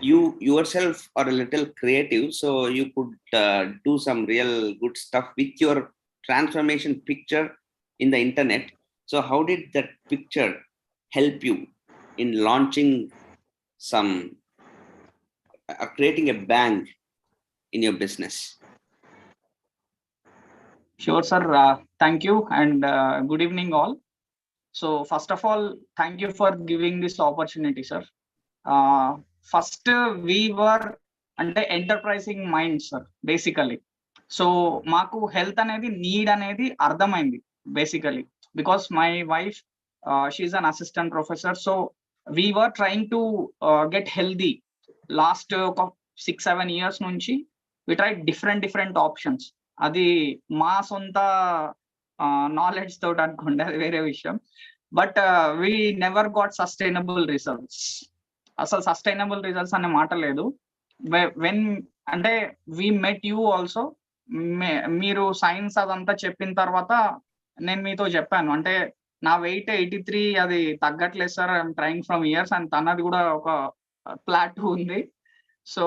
you yourself are a little creative, so you could do some real good stuff with your transformation picture in the internet. So how did that picture help you in launching some creating a bank in your business? Sure, sir. Thank you and good evening, all. So, first of all, thank you for giving this opportunity, sir. First, we were under enterprising minds, sir, basically. So, మాకు health అనేది need అనేది అర్థమైంది basically, because my wife, she's an assistant professor. So, we were trying to get healthy. Last 6-7 years నుంచి we tried different options. అది మా సొంత knowledge తోటి అనుకోండి, అది వేరే విషయం. But we never got sustainable results. అసలు సస్టైనబుల్ రిజల్ట్స్ అనే మాట లేదు. వెన్ అంటే వి మెట్ యూ ఆల్సో, మీరు సైన్స్ అదంతా చెప్పిన తర్వాత నేను మీతో చెప్పాను, అంటే నా వెయిట్ 83, అది తగ్గట్లేదు sir, I'm trying from years, and తనది కూడా ఒక ప్లాటూ ఉంది. సో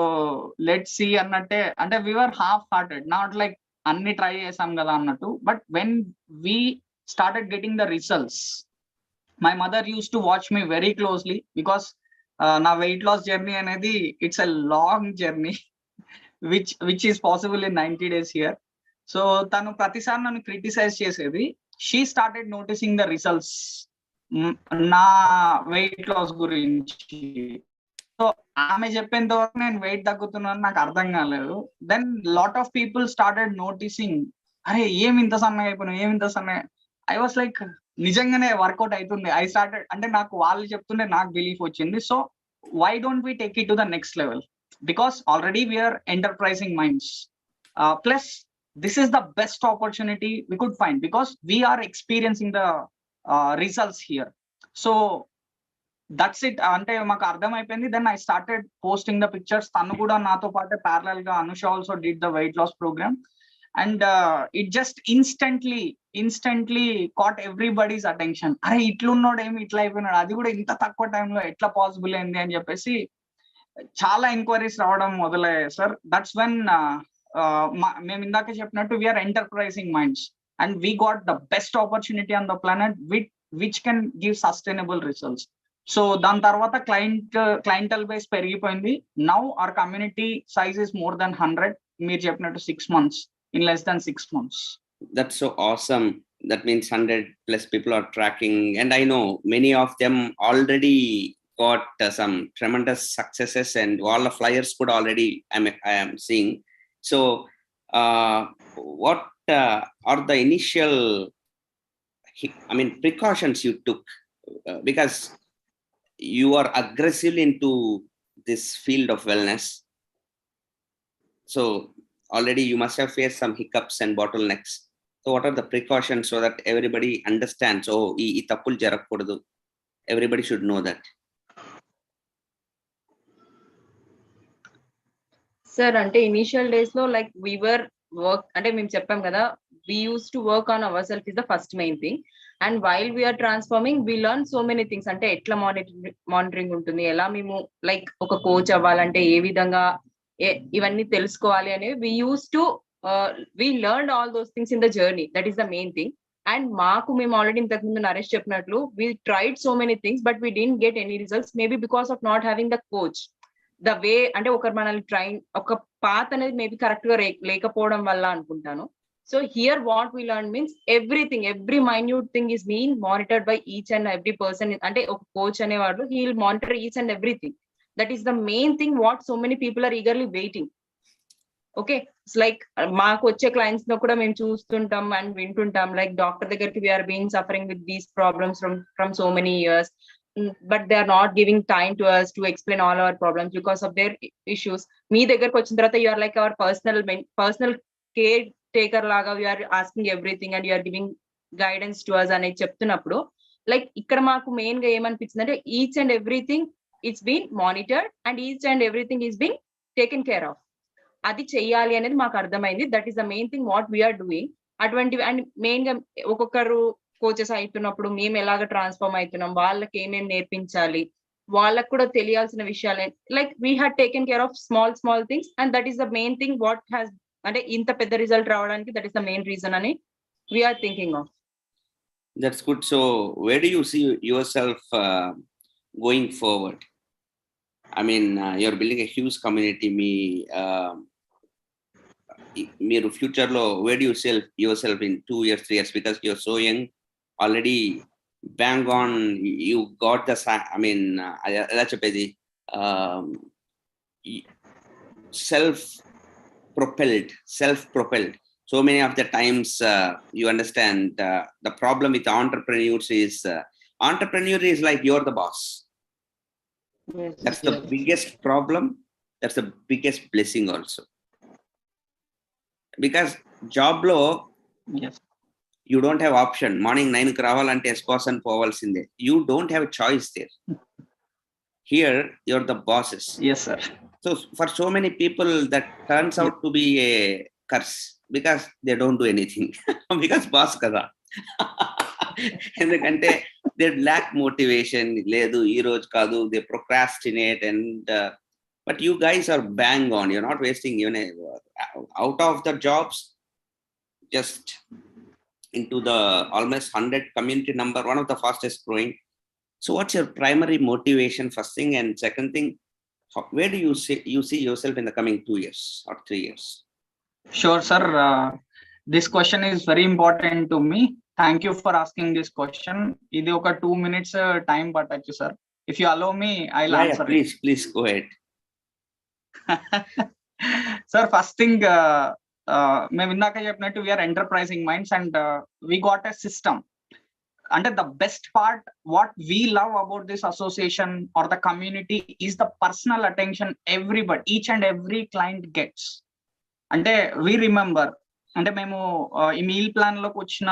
లెట్ సి అన్నట్టే, అంటే we're half hearted, not like అన్ని ట్రై చేసాం కదా అన్నట్టు. But when we started getting the results, my mother use to watch me very closely, because నా వెయిట్ లాస్ జర్నీ అనేది it's a long journey which is possible in 90 days here. So తను ప్రతిసారి నన్ను criticise చేసేది. She started noticing the results నా weight loss గురించి. So ఆమె చెప్పేంత వరకు నేను వెయిట్ తగ్గుతున్నాను నాకు అర్థం కాలేదు. Then lot of people started noticing, అరే ఏమి ఇంత సన్నగా అయిపోయినావు, ఏమి ఇంత సన్నగా. ఐ వాస్ లైక్ నిజంగానే వర్కౌట్ అవుతుంది. ఐ స్టార్టెడ్, అంటే నాకు వాళ్ళు చెప్తుంటే నాకు బిలీఫ్ వచ్చింది. So why don't we take it to the next level, because already we're enterprising minds. Plus this is the best opportunity we could find, because we're experiencing the results here. So that's it. అంటే మాకు అర్థమైపోయింది. Then I started posting the pictures. తను కూడా నాతో పాటే parallel గా Anusha also did the weight loss programme, and it just instantly caught everybody's attention. అరే ఇట్లున్నాడు, ఏమి ఇట్లా అయిపోయినాడు, అది కూడా ఇంత తక్కువ టైంలో ఎట్లా పాసిబుల్ అయింది అని చెప్పేసి చాలా ఎంక్వైరీస్ రావడం మొదలయ్యాయి సార్. దట్స్ వెన్ మేము ఇందాక చెప్పినట్టు we're enterprising minds, and we got the best opportunity on the planet which can give sustainable results. So దాని తర్వాత క్లయింటల్ బేస్ పెరిగిపోయింది. Now our community size is more than 100. మీరు చెప్పినట్టు 6 months, in less than 6 months. That's so awesome. That means 100+ people are tracking, and I know many of them already got some tremendous successes, and all the flyers could already I am seeing. So what are the initial precautions you took, because you are aggressively into this field of wellness, so already you must have faced some hiccups and bottlenecks. So what are the precautions so that everybody understands, oh ee tappul jarakodu, everybody should know that? Sir, ante initial days lo like we were work, ante mem cheppam kada, we used to work on ourselves is the first main thing. And while we are transforming, we learn so many things. అంటే ఎట్లా monitoring ఉంటుంది, ఎలా మేము like ఒక coach అవ్వాలంటే ఏ విధంగా ఇవన్నీ తెలుసుకోవాలి అనేవి we learned all those things in the journey. That is the main thing. And మాకు మేము ఆల్రెడీ ఇంతకు ముందు నరేష్ చెప్పినట్లు we tried so many things but we didn't get any results, maybe because of not having the coach. The way అంటే ఒకరు మనల్ని train, ఒక path అనేది మేబీ కరెక్ట్ గా లేకపోవడం వల్ల అనుకుంటాను. So here what we learned means everything, every minute thing is being monitored by each and every person. Ante oka coach anevaadu, he will monitor each and everything. That is the main thing what so many people are eagerly waiting. Okay, it's like maaku వచ్చే clients no kuda mem choostuntam and vintuntam like doctor దగ్గరికి we are being suffering with these problems from so many years, but they are not giving time to us to explain all our problems because of their issues. మీ దగ్గరికి వచ్చిన తర్వాత you are like our personal care taker laga, we are asking everything and you are giving guidance to us అని చెప్తున్నప్పుడు like ఇక్కడ మాకు main గా ఏమనిపించిందంటే each and everything it's been monitored and each and everything is been taken care of. అది చెయ్యాలి అనేది మాకు అర్థమైంది. That is the main thing what we're doing. అటువంటివి అండ్ మెయిన్ గా ఒక్కొక్కరు కోచెస్ అవుతున్నప్పుడు మేము ఎలాగ ట్రాన్స్ఫార్మ్ అవుతున్నాం, వాళ్ళకి ఏమేమి నేర్పించాలి, వాళ్ళకు కూడా తెలియాల్సిన విషయాలు like we had taken care of small things and that is the main thing what has అంటే ఇంత పెద్ద రిజల్ట్ రావడానికి that is the main reason అని we're thinking of. That's good. So where do you see yourself going forward? I mean, you're building a huge community. Meer future lo, where do you see yourself in 2 years, 3 years? Because you're so young, already bang on. You got the, I mean, self-propelled. So many of the times you understand the problem with entrepreneurs is entrepreneur is like you're the boss. Yes, That's the biggest problem. That's the biggest blessing also. Because job lo, Yes. you don't have option. Morning 9 కి రావాలంటే ఎస్కోసన్ పోవాల్సిందే. You don't have a choice there. Here you're the bosses. Yes, sir. So for so many people that turns out to be a curse because they don't do anything because boss kada. ఎందుకంటే they lack motivation, లేదు ఈ రోజు కాదు, they procrastinate and but you guys are bang on. You're not wasting even out of the jobs, just into the almost 100 community number, one of the fastest growing. So what's your primary motivation, first thing? And second thing, where do you see yourself in the coming 2 years or 3 years? Sure, sir. This question is very important to me. Thank you for asking this question. Idi oka 2 minutes time pattachu, sir. If you allow me, I'll answer. Please go ahead. Sir, first thing, మేము ఇందాక చెప్పినట్టు we're enterprising minds and we got a system. అంటే the best part what we love about this association or the community is the personal attention everybody, each and every client gets. అంటే we remember, అంటే మేము ఈ meal plan లోకి వచ్చిన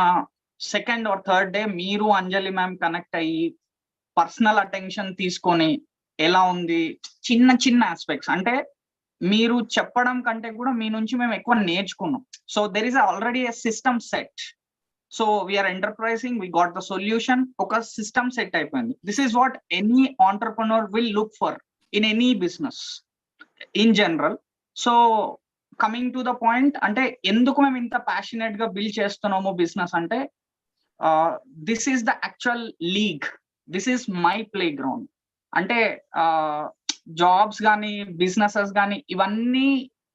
second or third day మీరు అంజలి ma'am connect అయ్యి personal attention తీసుకొని ఎలా ఉంది, చిన్న చిన్న ఆస్పెక్ట్స్ అంటే మీరు చెప్పడం కంటే కూడా మీ నుంచి మేము ఎక్కువ నేర్చుకున్నాం. So there is already a system set. So we're enterprising, we got the solution, ఒక సిస్టమ్ సెట్ అయిపోయింది. This is what any entrepreneur will look for in any business in general. So coming to the point, అంటే ఎందుకు మేము ఇంత passionate గా build చేస్తున్నాము business అంటే this is the actual league, this is my playground. అంటే jobs కానీ businesses కానీ ఇవన్నీ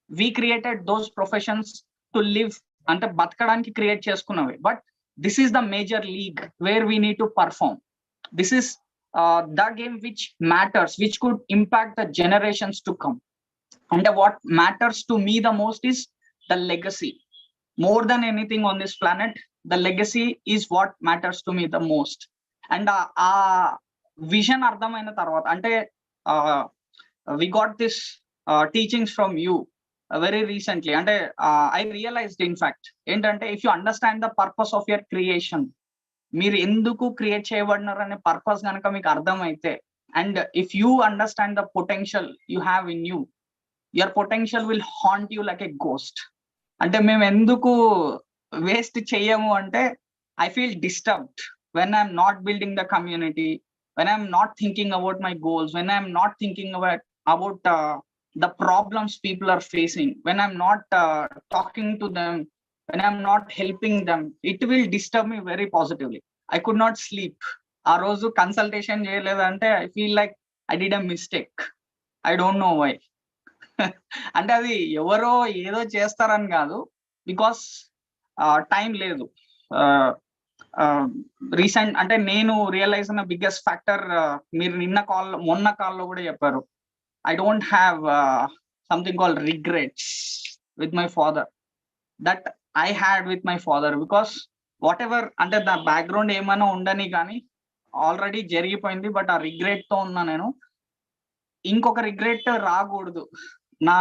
we created those professions to live, అంటే బతకడానికి క్రియేట్ చేసుకున్నవి. But this is the major league where we need to perform. This is the game which matters, which could impact the generations to come. అంటే what matters to me the most is the legacy. More than anything on this planet, the legacy is what matters to me the most. And ఆ vision అర్థమైన తర్వాత, అంటే we got this teachings from you very recently, and I realized in fact ఏంటంటే if you understand the purpose of your creation, మీరు ఎందుకు create చేయబడినారు అనే purpose కనుక మీకు అర్థమైతే, and if you understand the potential you have in you, your potential will haunt you like a ghost. అంటే మేము ఎందుకు వేస్ట్ చేయము అంటే I feel disturbed when I'm not building the community, when I'm not thinking about my goals, when I'm not thinking about the problems people are facing, when I'm not talking to them, when I'm not helping them, it will disturb me very positively. I could not sleep. ఆ రోజు consultation చేయలేదంటే I feel like I did a mistake. I don't know why. అంటే అది ఎవరో ఏదో చేస్తారని కాదు, because time లేదు. రీసెంట్ అంటే నేను రియలైజ్ అయిన బిగ్గెస్ట్ ఫ్యాక్టర్, మీరు మొన్న కాల్లో కూడా చెప్పారు, I don't have something called regrets with my father that I had with my father, because whatever అంటే ద బ్యాక్గ్రౌండ్ ఏమైనా ఉండని కానీ ఆల్రెడీ జరిగిపోయింది. బట్ ఆ రిగ్రెట్ తో ఉన్నా నేను. ఇంకొక రిగ్రెట్ రాకూడదు, నా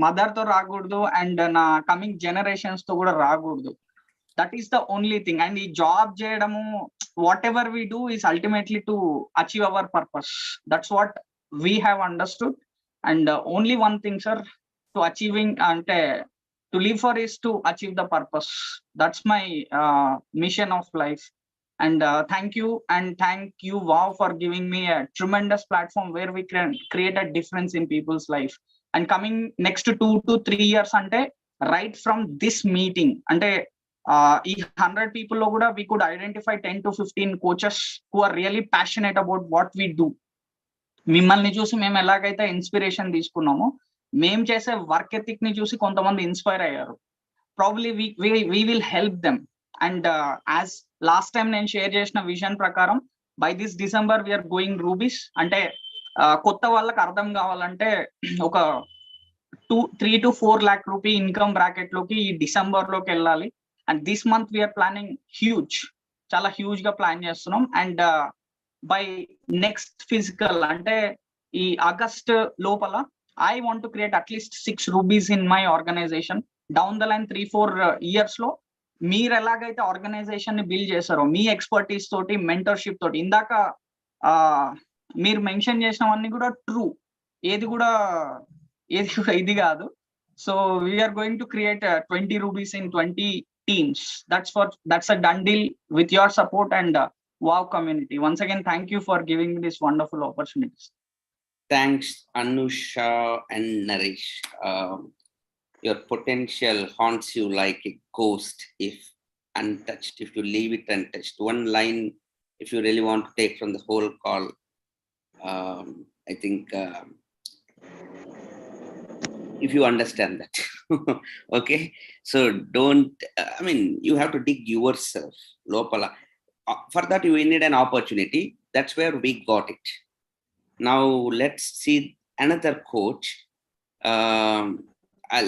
మదర్ తో రాకూడదు, అండ్ నా కమింగ్ జనరేషన్స్ తో కూడా రాకూడదు. That is the only thing. And ఈ జాబ్ చేయడము, what ever we do is ultimately to achieve our purpose. That's what we have understood, and only one thing, sir, to achieving ante to live for is to achieve the purpose. That's my mission of life. And thank you Wow for giving me a tremendous platform where we can create a difference in people's life. And coming next 2 to 3 years ante right from this meeting ante ఈ 100 people lo kuda we could identify 10 to 15 coaches who are really passionate about what we do. మిమ్మల్ని చూసి మేము ఎలాగైతే inspiration తీసుకున్నామో మేము చేసే work ethic ని చూసి కొంతమంది ఇన్స్పైర్ అయ్యారు. Probably we will help them. And as last time నేను షేర్ చేసిన విజన్ ప్రకారం by this December we're going rubies. అంటే కొత్త వాళ్ళకి అర్థం కావాలంటే ఒక 3 to 4 lakh rupee income bracket లోకి ఈ డిసెంబర్ లోకి వెళ్ళాలి. And this month we're planning huge, చాలా హ్యూజ్ గా ప్లాన్ చేస్తున్నాం. అండ్ బై నెక్స్ట్ ఫిజికల్ అంటే ఈ ఆగస్ట్ లోపల I want to create at least 6 rubies in my organisation. Down the line 3-4 years లో మీరు ఎలాగైతే ఆర్గనైజేషన్ ని బిల్డ్ చేశారో మీ ఎక్స్పర్టీస్ తోటి, మెంటర్షిప్ తోటి, ఇందాక మీరు మెన్షన్ చేసినవన్నీ కూడా ట్రూ, ఏది కూడా ఇది కాదు. So we're going to create 20 rupees in 20 teams. That's a done deal with your support and Wow community. Once again, thank you for giving me this wonderful opportunities. Thanks, Anusha and Naresh. Your potential haunts you like a ghost if untouched, if you leave it untouched. One line, if you really want to take from the whole call, I think if you understand that. Okay, so don't, I mean, you have to dig yourself lopala. For that you need an opportunity. That's where we got it. Now let's see another coach.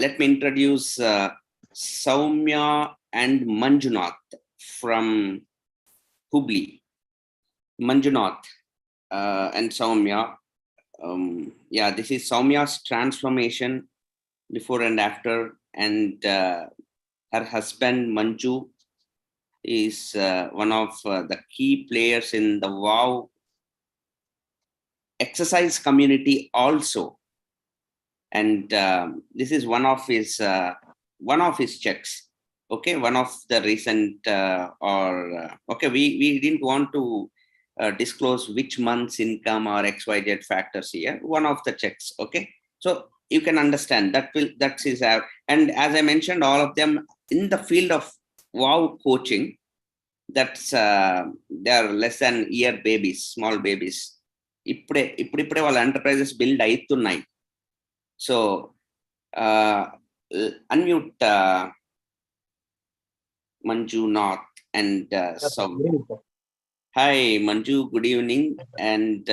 Let me introduce Soumya and Manjunath from Hubli. Manjunath and Soumya. Yeah, this is Soumya's transformation before and after, and her husband Manju is one of the key players in the Wow exercise community also. And this is one of his checks. Okay, one of the recent okay, we didn't want to disclose which month's income or XYZ factors here. One of the checks. Okay, so you can understand that is and as I mentioned, all of them in the field of Wow coaching, that's they are less than year babies, small babies. ఇప్పుడే వాళ్ళ enterprises build అవుతున్నాయి. So unmute Manjunath and Soumya. Hi Manju, good evening, and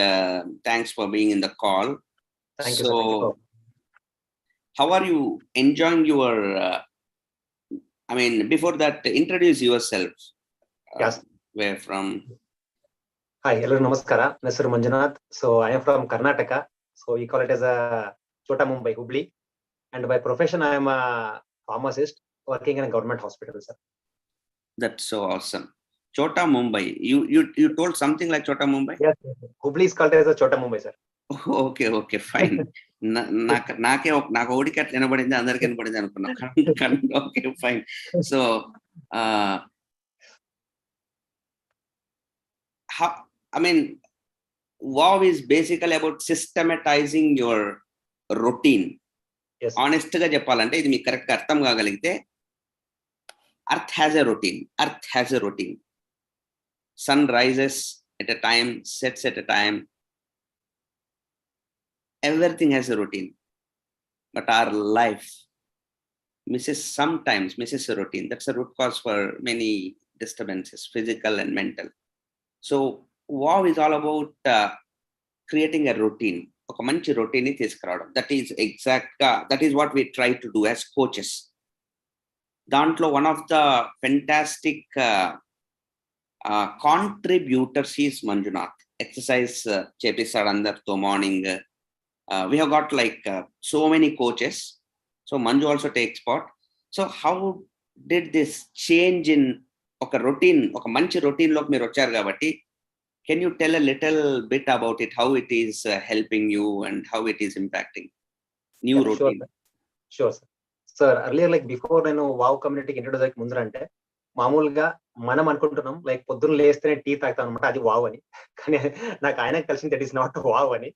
thanks for being in the call. Thank you, So sir. how are you enjoying your I mean, before that, introduce yourself. Yes. Where from? Hi, hello, namaskara. My name is Manjunath. So I am from Karnataka. So we call it as a Chota Mumbai, Hubli. And by profession, I am a pharmacist working in a government hospital, sir. That's so awesome. Chota Mumbai. You told something like Chota Mumbai? Yes, Hubli is called as a Chota Mumbai, sir. Okay, fine. నాకు ఓడికి అట్లా వినబడింది, అందరికి వినబడింది అనుకున్నా. Okay, fine. So I mean, Wow is basically about systematizing your routine. Yes. Honest గా చెప్పాలంటే ఇది మీకు కరెక్ట్ అర్థం కాగలిగితే, Earth has a routine. Sun rises at a time, sets at a time. Everything has a routine, but our life sometimes misses a routine. That's a root cause for many disturbances, physical and mental. So Wow is all about creating a routine. ఒక మంచి routine ని తీసుకురావడం. That is what we try to do as coaches. దాంట్లో one of the fantastic contributors is Manjunath. Exercise చేపిస్తాడు అందరితో morning. We have got like so many coaches. So Manju also takes part. So how did this change in oka routine, oka manchi routine loki meer vacharu kabatti, can you tell a little bit about it, how it is helping you and how it is impacting new routine? Sure, sir. Sir, earlier, like before, Wow community introduce like mundarante, మామూలుగా మనం అనుకుంటున్నాం like పొద్దున్న లేస్తేనే tea తాగుతాం అనమాట, అది wow అని. కానీ నాకు ఆయనకు తెలిసింది దట్ ఈస్ నాట్ వావ్ అని.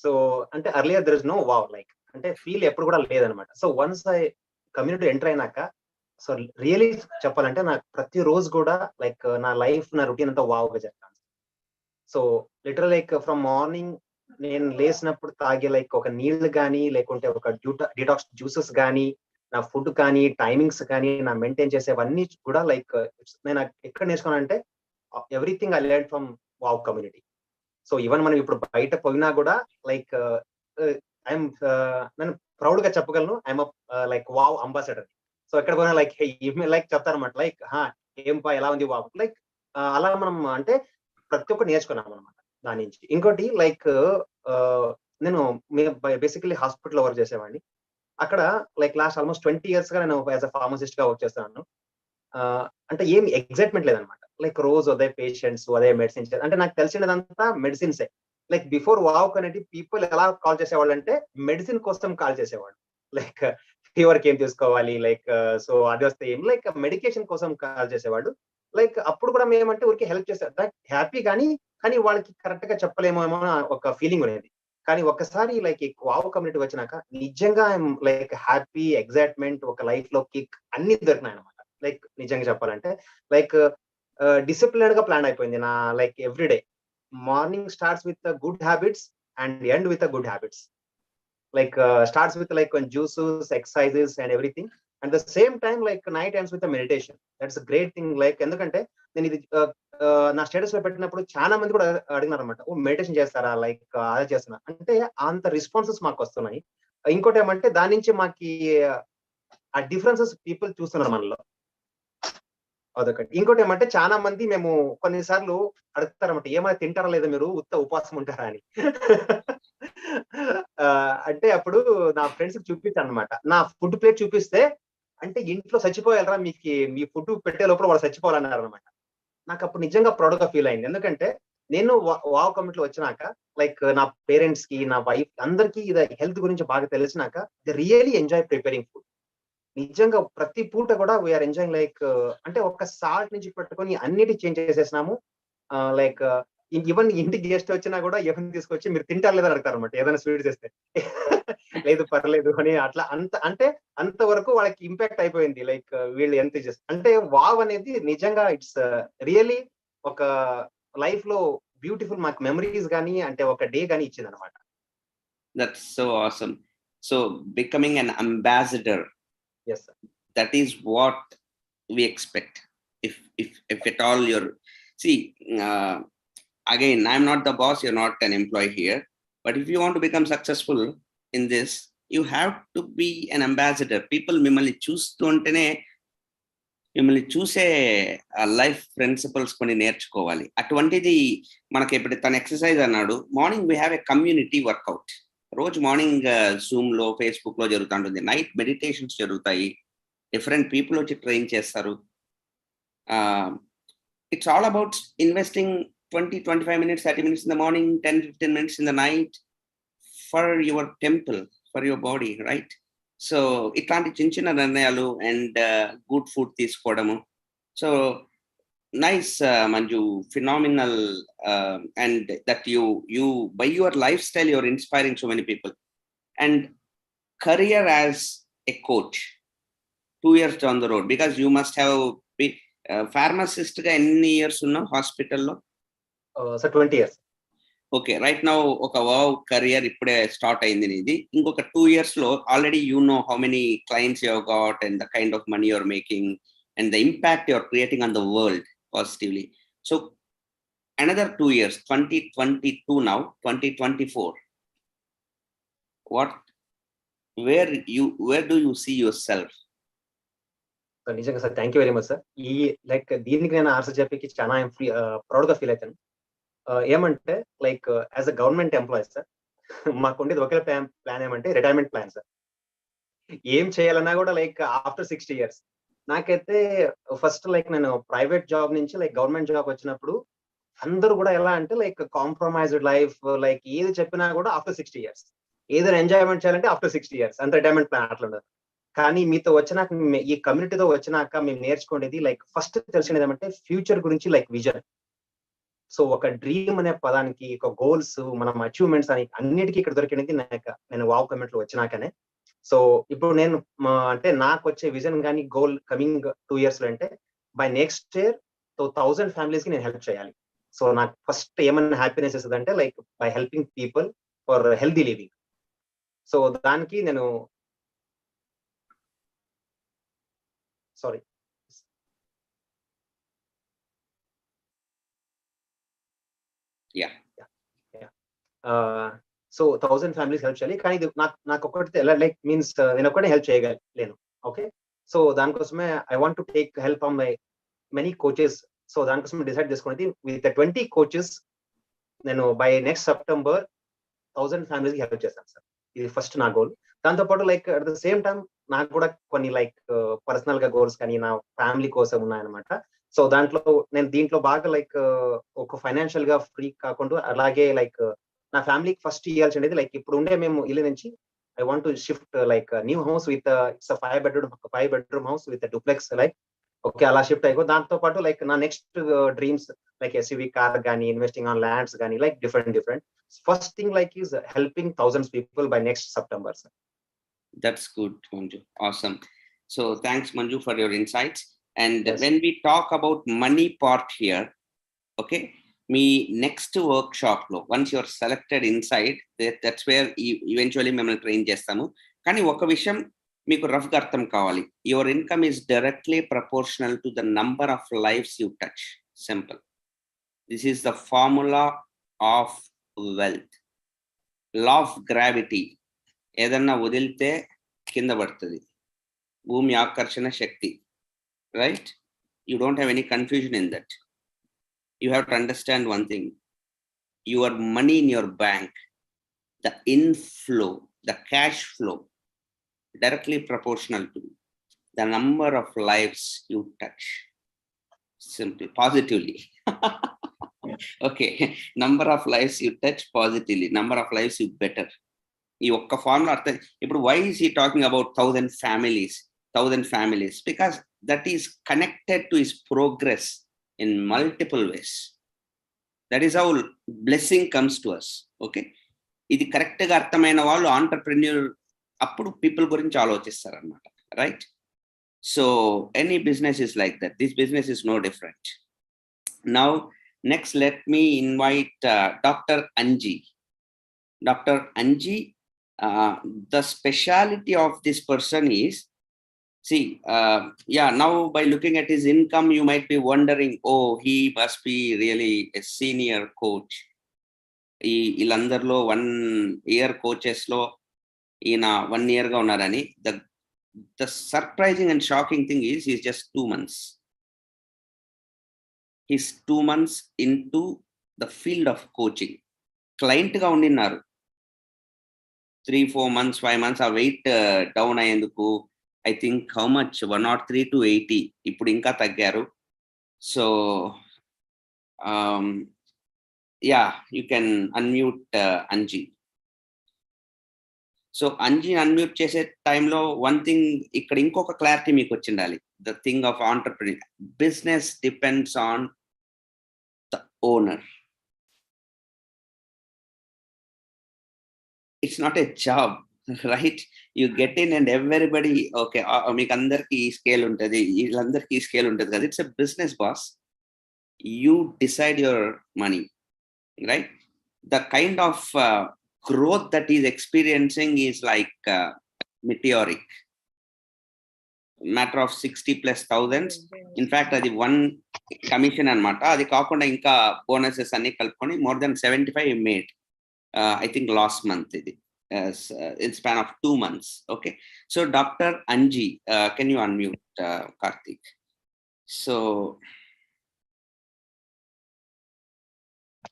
సో అంటే earlier there is no wow, like అంటే ఫీల్ ఎప్పుడు కూడా లేదనమాట. So once I community enter అయినాక, సో రియలీ చెప్పాలంటే నాకు ప్రతి రోజు కూడా లైక్ నా లైఫ్, నా రొటీన్ అంతా వావ్గా జరుగుతాను. So literal like from morning నేను లేచినప్పుడు తాగే లైక్ ఒక నీళ్లు కానీ, లేకుంటే ఒక డిటాక్స్ జ్యూసెస్ కానీ, నా ఫుడ్ కానీ, టైమింగ్స్ కానీ, నా మెయింటైన్ చేసేవన్నీ కూడా లైక్ నేను ఎక్కడ నేర్చుకున్నానంటే ఎవ్రీథింగ్ ఐ లెర్న్ ఫ్రమ్ వావ్ కమ్యూనిటీ. సో ఈవెన్ మనం ఇప్పుడు బయట పోయినా కూడా లైక్ ఐఎమ్ నేను ప్రౌడ్ గా చెప్పగలను, I'm like wow ambassador. So ఎక్కడ పోయినా లైక్ లైక్ చెప్తారన్నమాట, లైక్ ఏం పా ఎలా ఉంది వావ్, లైక్ అలా మనం అంటే ప్రతి ఒక్కటి నేర్చుకున్నాం అనమాట దాని నుంచి. ఇంకోటి లైక్ నేను బేసికలీ హాస్పిటల్లో వర్క్ చేసేవాడిని. అక్కడ లైక్ లాస్ట్ ఆల్మోస్ట్ 20 years గా నేను యాజ్ అ ఫార్మసిస్ట్ గా వర్క్ చేస్తున్నాను. అంటే ఏమి ఎగ్జైట్మెంట్ లేదనమాట, లైక్ రోజు అదే పేషెంట్స్, అదే మెడిసిన్స్. అంటే నాకు తెలిసినదంతా మెడిసిన్సే. లైక్ బిఫోర్ వావ్ కనేది పీపుల్ ఎలా కాల్ చేసేవాళ్ళు అంటే మెడిసిన్ కోసం కాల్ చేసేవాళ్ళు. లైక్ ఫీవర్ కి ఏం తీసుకోవాలి, లైక్ సో అది వస్తే ఏం, లైక్ మెడికేషన్ కోసం కాల్ చేసేవాళ్ళు. లైక్ అప్పుడు కూడా మేమంటే ఊరికి హెల్ప్ చేస్తారు, దట్ హ్యాపీ. కానీ వాళ్ళకి కరెక్ట్ గా చెప్పలేమో ఒక ఫీలింగ్ ఉండేది. కానీ ఒక్కసారి లైక్ వావ్ కమ్యూనిటీ వచ్చినాక నిజంగా లైక్ హ్యాపీ, ఎగ్జైట్మెంట్, ఒక లైఫ్ లో కిక్ అన్ని దొరికినాయి అనమాట. లైక్ నిజంగా చెప్పాలంటే లైక్ డిసిప్లిన్ గా ప్లాన్ అయిపోయింది నా like everyday. Morning starts with good habits and end with good habits. Like starts with like juices, exercises and everything, and the same time like night ends with a meditation. That's a great thing. Like ఎందుకంటే నేను ఇది నా status లో పెట్టినప్పుడు చాలా మంది కూడా అడిగినారు అనమాట, ఓ మెడిటేషన్ చేస్తారా, లైక్ అదే చేస్తున్నా అంటే. అంత రెస్పాన్సెస్ మాకు వస్తున్నాయి. ఇంకోటి ఏమంటే దాని నుంచి మాకి ఆ డిఫరెన్సెస్ పీపుల్ చూస్తున్నారు మనలో, అదొకటి. ఇంకోటి ఏమంటే చాలా మంది మేము కొన్నిసార్లు అడుగుతారన్నమాట, ఏమైనా తింటారా లేదా మీరు, ఉత్త ఉపవాసం ఉంటారా అని. అంటే అప్పుడు నా ఫ్రెండ్స్ కి చూపించాను అనమాట, నా ఫుడ్ ప్లేట్ చూపిస్తే, అంటే ఇంట్లో చచ్చిపోయాలరా మీకు, మీ ఫుడ్ పెట్టే లోపల వాళ్ళు చచ్చిపోవాలన్నారు అనమాట. నాకు అప్పుడు నిజంగా ప్రౌడ్ గా ఫీల్ అయింది. ఎందుకంటే నేను వావ్ కమ్యూనిటీలో వచ్చినాక లైక్ నా పేరెంట్స్ కి, నా వైఫ్ అందరికి ఇది హెల్త్ గురించి బాగా తెలిసినాక they really enjoy preparing food. నిజంగా ప్రతి పూట కూడా వీఆర్ ఎంజాయింగ్ లైక్ అంటే ఒక సాల్ట్ నుంచి పెట్టుకొని అన్నిటి చేంజ్ చేసేసినాము. లైక్ ఈవెన్ ఇంటికి గెస్ట్ వచ్చినా కూడా ఎవరిని తీసుకొచ్చి మీరు తింటారు లేదని అడుగుతారు అనమాట, ఏదైనా స్వీట్ చేస్తే. లేదు పర్లేదు అని అట్లా అంటే అంతవరకు వాళ్ళకి ఇంపాక్ట్ అయిపోయింది. లైక్ వీళ్ళు ఎంత అంటే వావ్ అనేది నిజంగా ఇట్స్ రియలీ ఒక లైఫ్ లో బ్యూటిఫుల్ మాకు మెమరీస్ కానీ అంటే ఒక డే కానీ ఇచ్చింది అనమాట. That's so awesome. So becoming an ambassador, yes sir, that is what we expect. If at all you're see, again, I'm not the boss, you're not an employee here, but if you want to become successful in this, you have to be an ambassador. People mimmalni చూస్తుంటేనే మిమ్మల్ని చూసే life principles కొన్ని నేర్చుకోవాలి. అటువంటిది మనకి ఇప్పుడు తన exercise అన్నాడు, morning we have a community workout. రోజు మార్నింగ్ జూమ్ లో, ఫేస్బుక్ లో జరుగుతుంటుంది, నైట్ మెడిటేషన్స్ జరుగుతాయి, డిఫరెంట్ పీపుల్ వచ్చి ట్రైన్ చేస్తారు. It's all about investing 20-25 minutes, 30 minutes in the morning, 10-15 minutes in the night for your temple, for your body, right? So ఇట్లాంటి చిన్న చిన్న నిర్ణయాలు అండ్ గుడ్ ఫుడ్ తీసుకోవడము. So nice Manju, phenomenal, and that you by your lifestyle you're inspiring so many people. And career as a coach 2 years down the road, because you must have been pharmacist గా ఎన్ని years ఉన్నావు హాస్పిటల్లో? So 20 years. Okay, right now ఒక wow career ఇప్పుడే start అయింది నీది. ఇంకొక 2 years లో already you know how many clients you have got and the kind of money you're making and the impact you're creating on the world positively. So another 2 years, 2022 now, 2024, where do you see yourself? నిజంగా sir, thank you very much sir. ఈ like దీనికి నేను answer చెప్పి చాలా proud గా feel అవుతాను. ఏమంటే like as a government employee sir, మాకు ఉండేది ఒకే ప్లాన్ ఏమంటే రిటైర్మెంట్ ప్లాన్ సార్. ఏం చేయాలన్నా కూడా లైక్ ఆఫ్టర్ 60 years. నాకైతే ఫస్ట్ లైక్ నేను ప్రైవేట్ జాబ్ నుంచి లైక్ గవర్నమెంట్ జాబ్ వచ్చినప్పుడు అందరూ కూడా ఎలా అంటే లైక్ కాంప్రమైజ్డ్ లైఫ్, లైక్ ఏది చెప్పినా కూడా ఆఫ్టర్ 60 years, ఏదైనా ఎంజాయ్మెంట్ చేయాలంటే ఆఫ్టర్ 60 years, అంత రిటైర్మెంట్ ప్లాన్ అట్లా ఉండదు. కానీ మీతో వచ్చినాక ఈ కమ్యూనిటీతో వచ్చినాక మేము నేర్చుకునేది లైక్ ఫస్ట్ తెలిసినది ఏమంటే ఫ్యూచర్ గురించి లైక్ విజన్. సో ఒక డ్రీమ్ అనే పదానికి ఒక గోల్స్ మనం అచీవ్మెంట్స్ అని అన్నిటికీ ఇక్కడ దొరికినది నేను వావ్ కమ్యూనిటీలో వచ్చినాకనే. సో ఇప్పుడు నేను అంటే నాకు వచ్చే విజన్ కానీ గోల్ కమింగ్ 2 years లో అంటే బై నెక్స్ట్ ఇయర్ 1000 ఫ్యామిలీస్ కి నేను హెల్ప్ చేయాలి. సో నాకు ఫస్ట్ ఏమన్నా హ్యాపీనెస్ ఇస్తుంది అంటే like by helping people for healthy living. So దానికి నేను సారీ సో 1000 ఫ్యామిలీస్ హెల్ప్ చేయాలి. కానీ ఇది నాకు ఒకటి ఎలా లైక్ మీన్స్ నేను ఒకటే హెల్ప్ చేయగలను. ఓకే, సో దానికోసమే I want to take help from my many coaches. So దానికోసం డిసైడ్ చేసుకునేది విత్ 20 coaches నేను బై నెక్స్ట్ సెప్టెంబర్ 1000 ఫ్యామిలీస్ కి హెల్ప్ చేస్తాను సార్. ఇది ఫస్ట్ నా గోల్. దాంతో పాటు like at the same time నాకు కూడా కొన్ని లైక్ పర్సనల్ గా గోల్స్ కానీ నా ఫ్యామిలీ కోసం ఉన్నాయన్నమాట. సో దాంట్లో నేను దీంట్లో బాగా లైక్ ఒక ఫైనాన్షియల్ గా ఫ్రీ కాకుండా అలాగే లైక్ నా ఫ్యామిలీకి ఫస్ట్ ఇవ్వాల్సింది లైక్ ఇప్పుడు ఉండే మేము ఇల్లు నుంచి I want to shift like new house with its 5 bedroom house with duplex like okay అలా షిఫ్ట్ అయిపో. దాంతో పాటు లైక్ నా next dreams like SUV car కానీ ఇన్వెస్టింగ్ ఆన్ ల్యాండ్స్ కానీ like different first thing like is helping thousands people by next September, sir. That's good, Manju. Awesome. So thanks, Manju, for your insights. And Yes. when we talk about money part here, okay, me next workshop lo once you're selected inside, that's where eventually mimmల్ని train చేస్తాము. కానీ ఒక విషయం మీకు rough గా అర్థం కావాలి. Your income is directly proportional to the number of lives you touch. Simple. This is the formula of wealth. Law of gravity. ఏదన్నా వదిలితే కింద పడుతుంది. భూమి ఆకర్షణ శక్తి, right? You don't have any confusion in that. You have to understand one thing. Your money in your bank, the inflow, the cash flow, directly proportional to the number of lives you touch. Simply, positively. Okay, number of lives you touch positively, number of lives you better. ఈ ఒక్క formula అర్థం. ఇప్పుడు why is he talking about 1000 families? Because that is connected to his progress in multiple ways. That is how blessing comes to us. Okay, ఇది correct గా అర్థమైన వాళ్ళు entrepreneur అప్పుడు people గురించి ఆలోచిస్తారు అన్నమాట, right? So any business is like that. This business is no different. Now next let me invite Dr. Anji. Dr. Anji, the speciality of this person is, see, now by looking at his income, you might be wondering, oh, he must be really a senior coach. వీళ్ళందరిలో 1 year coaches లో ఈయన 1 year గా ఉన్నారని. The surprising and shocking thing is he's just 2 months. He's 2 months into the field of coaching. Client గా ఉండిన్నారు 3-4 months, 5 months. ఆ weight down అయ్యేందుకు I think how much 103 to 80, ఇప్పుడు ఇంకా తగ్గారు. So yeah, you can unmute Anji. సో అంజీని unmute చేసే టైంలో వన్ థింగ్ ఇక్కడ ఇంకొక క్లారిటీ మీకు వచ్చిండాలి. The thing of entrepreneur, business depends on the owner. It's not a job, right? You get in and everybody, okay, మీకు అందరికి ఈ స్కేల్ ఉంటుంది, వీళ్ళందరికీ ఈ స్కేల్ ఉంటుంది కదా. It's a business boss. You decide your money, right? The kind of growth that he's experiencing is like meteoric. Matter of 60,000+. In fact, అది 1 commission అన్నమాట. అది కాకుండా ఇంకా బోనసెస్ అన్ని కలుపుకొని more than 75 he made. I think last month in span of 2 months. Okay, so Dr. Anji, can you unmute Karthik? So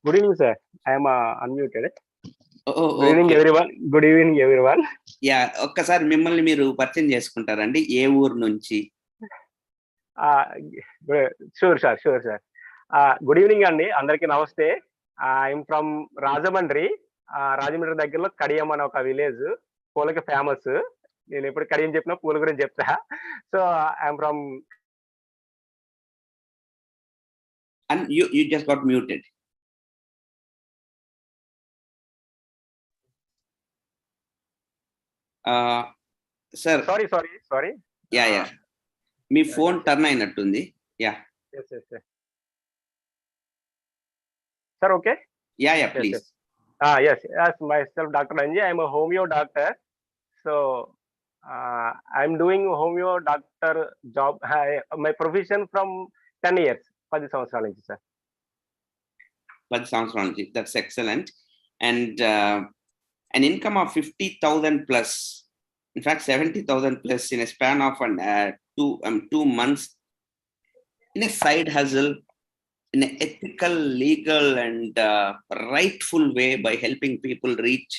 good evening, sir. I am unmuted. good evening everyone. Yeah, ఒక్కసారి మిమ్మల్ని మీరు పరిచయం చేసుకుంటారండి, ఏ ఊరు నుంచి? Sure sir. Good evening అండి, అందరికీ నమస్తే. I'm from Rajahmundry. రాజమండ్రి దగ్గరలో కడియం అనే ఒక విలేజ్, పూలకి ఫేమస్. నేను ఎప్పుడు కడియం చెప్పినా పూల గురించి చెప్తా. So I'm from. And you just got muted. Sir. Sorry. Yeah. Me phone turn అయినట్టుంది. Yeah. Yes. Sir, okay? Yeah, please. Yes. As myself, Dr. Anji, I'm a homeo doctor. So I'm doing homeo doctor job. My profession from 10 years. 10 సంవత్సరాల నుంచి sir. 10 సంవత్సరాల నుంచి. That's excellent. And an income of 50,000 plus, in fact 70,000 plus in a span of 2 months in a side hustle, in an ethical, legal and rightful way by helping people reach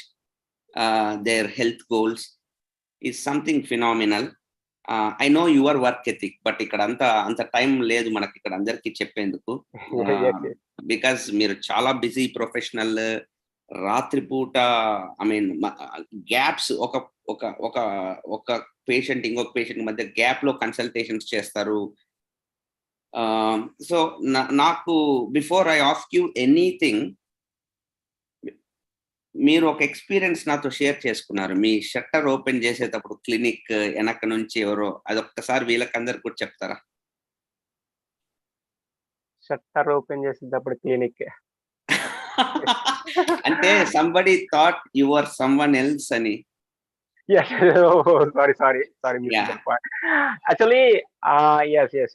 their health goals is something phenomenal. I know your work ethic, but ఇక్కడ అంత time లేదు మనకి ఇక్కడ అందరికి చెప్పేందుకు. Because మీరు చాలా busy professional. రాత్రిపూట ఐ మీన్ గ్యాప్స్ ఒక పేషెంట్ ఇంకొక పేషెంట్ మధ్య గ్యాప్ లో కన్సల్టేషన్స్ చేస్తారు. సో నాకు before I ask you anything, మీరు ఒక ఎక్స్పీరియన్స్ నాతో షేర్ చేసుకున్నారు. మీ షట్టర్ ఓపెన్ చేసేటప్పుడు క్లినిక్ వెనక నుంచి ఎవరో, అదొక్కసారి వీళ్ళకందరికి కూడా చెప్తారా? షట్టర్ ఓపెన్ చేసేటప్పుడు క్లినిక్ అంటే somebody thought you are someone else అని. Yes. Sorry. Actually, yes.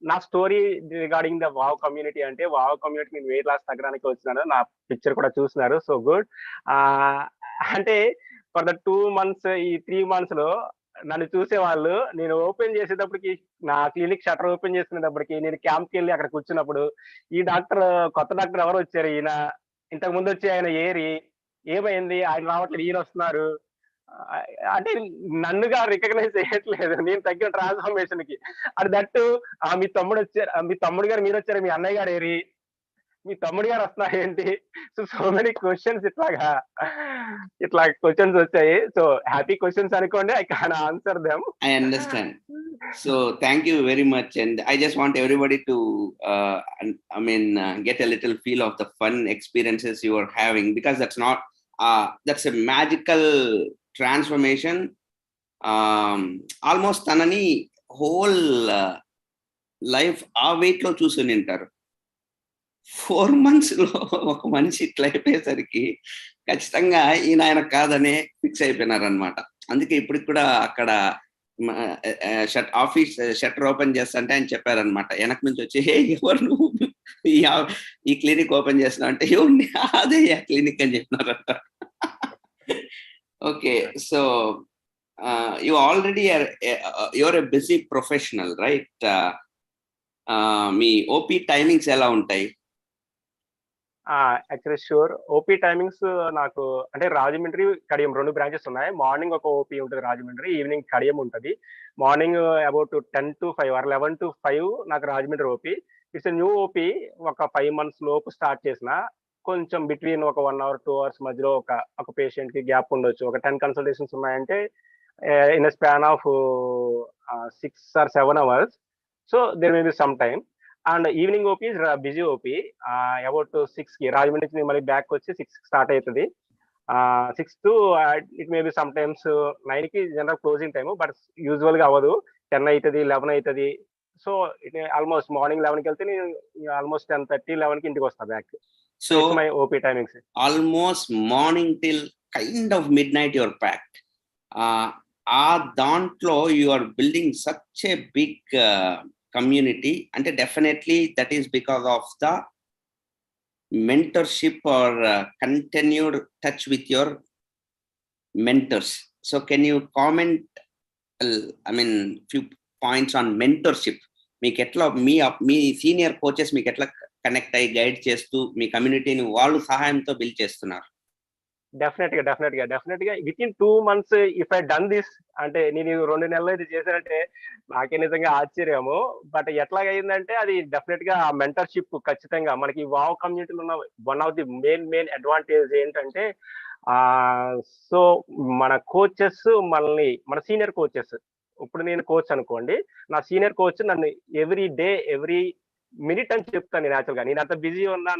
నా story regarding the wow community అంటే, వావ్ కమ్యూనిటీ నేను వెయిట్ లాస్ తగ్గడానికి వచ్చినాను. నా పిక్చర్ కూడా చూస్తున్నారు. So good. అంటే ఫర్ ద 2 months, ఈ 3 months లో నన్ను చూసేవాళ్ళు, నేను ఓపెన్ చేసేటప్పటికి, నా క్లినిక్ షట్టర్ ఓపెన్ చేసుకునేటప్పటికి, నేను క్యాంప్కి వెళ్ళి అక్కడ కూర్చున్నప్పుడు, ఈ డాక్టర్ కొత్త డాక్టర్ ఎవరు వచ్చారు, ఈయన ఇంతకు ముందు వచ్చి ఆయన ఏమైంది, ఆయన రావట్లేదు, ఈయన వస్తున్నారు అంటే నన్నుగా రికగ్నైజ్ చేయట్లేదు. నేను తగ్గిన ట్రాన్స్ఫర్మేషన్ కి. అది దట్టు మీ తమ్ముడు వచ్చారు, మీ తమ్ముడు గారు మీరు వచ్చారు, మీ అన్నయ్య గారు ఏరి, మీ తమ్ముడు గారు వస్తున్నారు ఏంటి. సో మెనీ క్వశ్చన్స్ ఇట్లా క్వశ్చన్స్ వచ్చాయి. సో హ్యాపీ క్వశ్చన్స్ అనుకోండి. I can answer them. I understand. So thank you very much, and I just want everybody to get a little feel of the fun experiences you are having, because that's a magical transformation. Almost tanani whole life ఆ wait లో చూసుని ఉంటారు. 4 months లో ఒక మనిషి ఇట్లా అయిపోయేసరికి ఖచ్చితంగా ఆయన కాదనే ఫిక్స్ అయిపోయినారు అనమాట. అందుకే ఇప్పటికి కూడా అక్కడ ఆఫీస్ షట్టర్ ఓపెన్ చేస్తంటే ఆయన చెప్పారనమాట, వెనక నుంచి వచ్చి, హే ఎవరు నువ్వు ఈ క్లినిక్ ఓపెన్ చేస్తున్నావు అంటే, ఎవరిని అదే క్లినిక్ అని చెప్పినారంట. Okay, so you already you're a busy professional, right? మీ ఓపీ టైమింగ్స్ ఎలా ఉంటాయి? Actually sure. ఓపీ టైమింగ్స్ నాకు అంటే రాజమండ్రి, కడియం 2 బ్రాంచెస్ ఉన్నాయి. మార్నింగ్ ఒక ఓపీ ఉంటుంది రాజమండ్రి, ఈవినింగ్ కడియం ఉంటుంది. Morning about 10 to 5 or 11 to 5 నాకు Rajahmundry OP. It's new OP. ఒక 5 months లోపు స్టార్ట్ చేసిన, కొంచెం బిట్వీన్ ఒక 1 hour 2 hours మధ్యలో ఒక పేషెంట్ కి గ్యాప్ ఉండొచ్చు. ఒక 10 కన్సల్టేషన్స్ ఉన్నాయంటే in a span of 6 or 7 hours. So there may be some time. And evening OP is busy OP. About 6 కి రాజమండ్రి నుంచి మళ్ళీ బ్యాక్ వచ్చి 6 స్టార్ట్ అవుతుంది. 6 to it may be sometimes 9 కి general closing time, but usual గా అవ్వదు. 10 అవుతుంది, 11 అవుతుంది. సో ఆల్మోస్ట్ మార్నింగ్ 11 కి వెళ్తే నేను ఆల్మోస్ట్ 10:30, 11 కి ఇంటికి వస్తా back. So my OP timings almost morning till kind of midnight you're packed. ఆ దాంట్లో you are building such a big community, and definitely that is because of the mentorship or continued touch with your mentors. So can you comment few points on mentorship? మీకు ఎట్లా మీ senior coaches మీకు ఎట్లా connect అయ్యి guide చేస్తూ మీ కమ్యూనిటీని వాళ్ళు సహాయంతో build చేస్తున్నారు? డెఫినెట్గా with in 2 months if I done this, అంటే నేను 2 నెలలు ఇది చేశానంటే నాకే నిజంగా ఆశ్చర్యము. బట్ ఎట్లాగైందంటే అది డెఫినెట్ గా ఆ మెంటర్షిప్ ఖచ్చితంగా మనకి వావ్ కమ్యూనిటీలో ఉన్న one of the main advantage ఏంటంటే సో మన కోచెస్ మనల్ని, మన సీనియర్ కోచెస్, ఇప్పుడు నేను కోచ్ అనుకోండి, నా సీనియర్ కోచ్ నన్ను ఎవ్రీ డే ఎవ్రీ మినిట్ అని చెప్తాను. నేను యాక్చువల్గా నేను అంత బిజీ ఉన్నా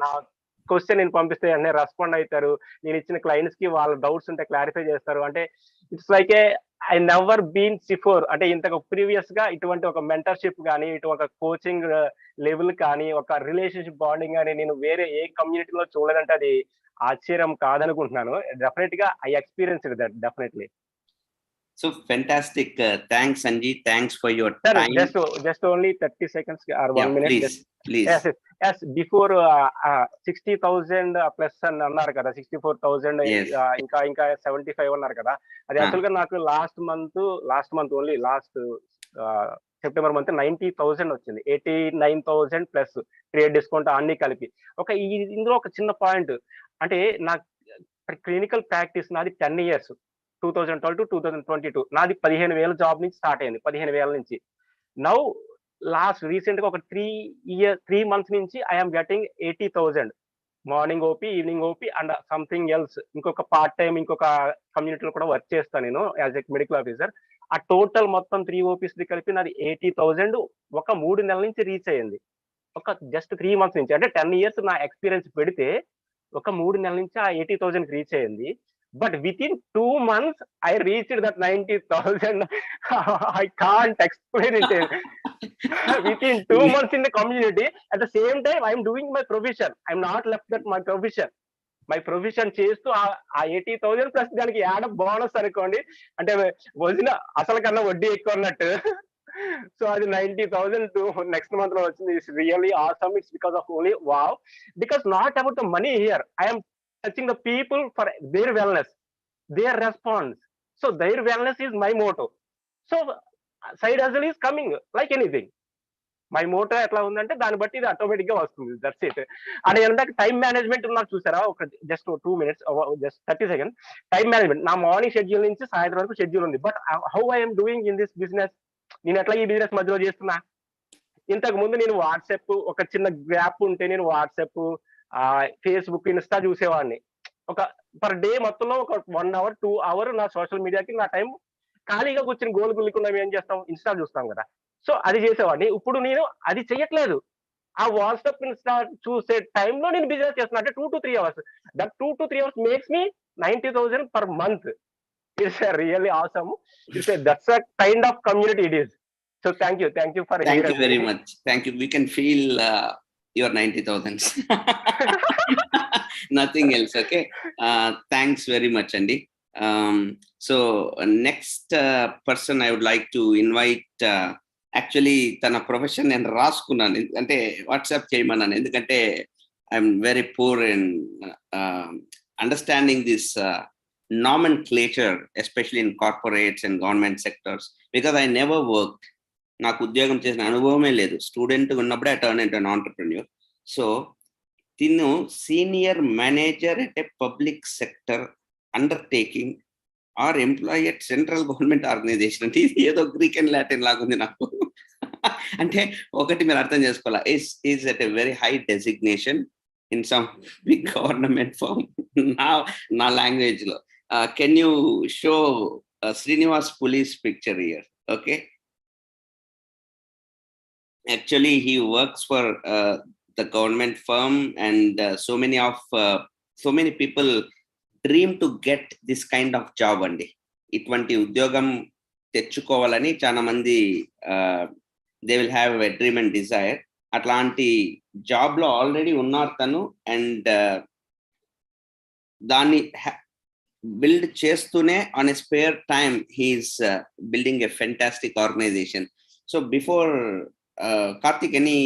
నా క్వశ్చన్ నేను పంపిస్తే అన్నీ రెస్పాండ్ అవుతారు. నేను ఇచ్చిన క్లయింట్స్ కి వాళ్ళ డౌట్స్ ఉంటే క్లారిఫై చేస్తారు. అంటే it's like a I never been before, అంటే ఇంతకు ప్రీవియస్ గా ఇటువంటి ఒక మెంటర్షిప్ కానీ, ఇటు ఒక కోచింగ్ లెవెల్ కానీ, ఒక రిలేషన్షిప్ బాండింగ్ కానీ నేను వేరే ఏ కమ్యూనిటీలో చూడదంటే అది ఆశ్చర్యం కాదనుకుంటున్నాను. డెఫినెట్ గా I experience that definitely. So fantastic. Thanks, Sanjeev. Thanks for your Sir, time. just only 30 seconds or 1 minute. Please. Yes. Before 60,000 plus అన్నారు కదా, 64,000 Yes. ఇంకా 75 అన్నారు కదా. అది యాక్చువల్ గా నాకు last month only last September month 90,000 వచ్చింది. 89,000 ప్లస్ ట్రేడ్ డిస్కౌంట్ అన్ని కలిపి. ఇందులో ఒక చిన్న పాయింట్ అంటే, నాకు క్లినికల్ ప్రాక్టీస్ నాది 10 years, 2012 to 2022. నాది 15,000 జాబ్ నుంచి స్టార్ట్ అయింది, 15,000 నుంచి. నౌ లాస్ట్ రీసెంట్ గా ఒక 3 months నుంచి I'm getting 80,000 morning OP, evening OP and something else. ఇంకొక పార్ట్ టైం ఇంకొక కమ్యూనిటీలో కూడా వర్క్ చేస్తాను నేను యాజ్ ఎ మెడికల్ ఆఫీసర్. ఆ టోటల్ మొత్తం 3 OPs కలిపి నాది 80,000 ఒక 3 నెలల నుంచి రీచ్ అయ్యింది. ఒక జస్ట్ 3 months నుంచి, అంటే 10 years నా ఎక్స్పీరియన్స్ పెడితే ఒక 3 నెలల నుంచి ఆ 80,000 రీచ్ అయ్యింది. But within 2 months, I reached that 90,000. I can't explain it. Within 2 months in the community, at the same time, I'm doing my profession. I'm not left at my profession. My profession చేస్తూ ఆ 80,000 plus దానికి add bonus అనుకోండి, అంటే వదిన అసలు కన్నా వడ్డీ ఎక్కువ అన్నట్టు. సో అది 90,000 నెక్స్ట్ మంత్ లో వచ్చింది. It's really awesome. It's because of only wow. Because not about the money here. I'm touching the people for their wellness, their response. So their wellness is my motto. So side hustle is coming like anything. My motto ఎట్లా ఉందంటే దాన్ని బట్టి ఇది automatic గా వస్తుంది. That's it. And ఏంటంటే time management నాకు చూసారా, ఒక just 2 minutes, just 30 seconds. Time management నా మార్నింగ్ షెడ్యూల్ నుంచి సాయంత్రం వరకు షెడ్యూల్ ఉంది. But how I'm doing in this business, నేను ఎట్లా ఈ బిజినెస్ మధ్యలో చేస్తున్నా. ఇంతకు ముందు నేను వాట్సాప్, ఒక చిన్న గ్యాప్ ఉంటే నేను వాట్సాప్, ఫేస్బుక్, ఇన్స్టా చూసేవాడిని. ఒక పర్ డే మొత్తంలో ఒక 1 hour 2 hours నా సోషల్ మీడియాకి నా టైం ఖాళీగా కూర్చొని గోలు గుల్లికుండా ఏం చేస్తాం, ఇన్స్టా చూస్తాం కదా. సో అది చేసేవాడిని. ఇప్పుడు నేను అది చెయ్యట్లేదు. ఆ వాట్సాప్, ఇన్స్టా చూసే టైంలో నేను బిజినెస్ చేస్తున్నా. అంటే 2 to 3 hours. That 2 to 3 hours makes me 90,000 per month. It's really awesome. That's a kind of community it is. So thank you for Thank you very much. Thank you. We can feel your 90,000. Nothing else. Okay. Thanks very much, Andy. So next person I would like to invite, actually tana profession నేను రాసుకున్నాను, అంటే WhatsApp చేయమన్నాను, ఎందుకంటే I'm very poor in understanding this nomenclature, especially in corporates and government sectors, because I never worked. నాకు ఉద్యోగం చేసిన అనుభవమే లేదు. Student ఉన్నప్పుడే I turn into an entrepreneur. So తిను senior manager at a public sector undertaking or employee at central government organization. అంటే ఇది ఏదో గ్రీక్ అండ్ లాటిన్ లాగుంది నాకు. అంటే ఒకటి మీరు అర్థం చేసుకోవాలా, is at a very high designation in some big government firm. నా లాంగ్వేజ్ లో can you show Srinivas Puli's picture here? Okay. Actually, he works for the government firm, and so many people dream to get this kind of job. Andi itvanti udyogam techukovalani chana mandi they will have a dream and desire. Atlanti job lo already unnar tanu, and dani build chestune on a spare time he is building a fantastic organization. So before Karthik, any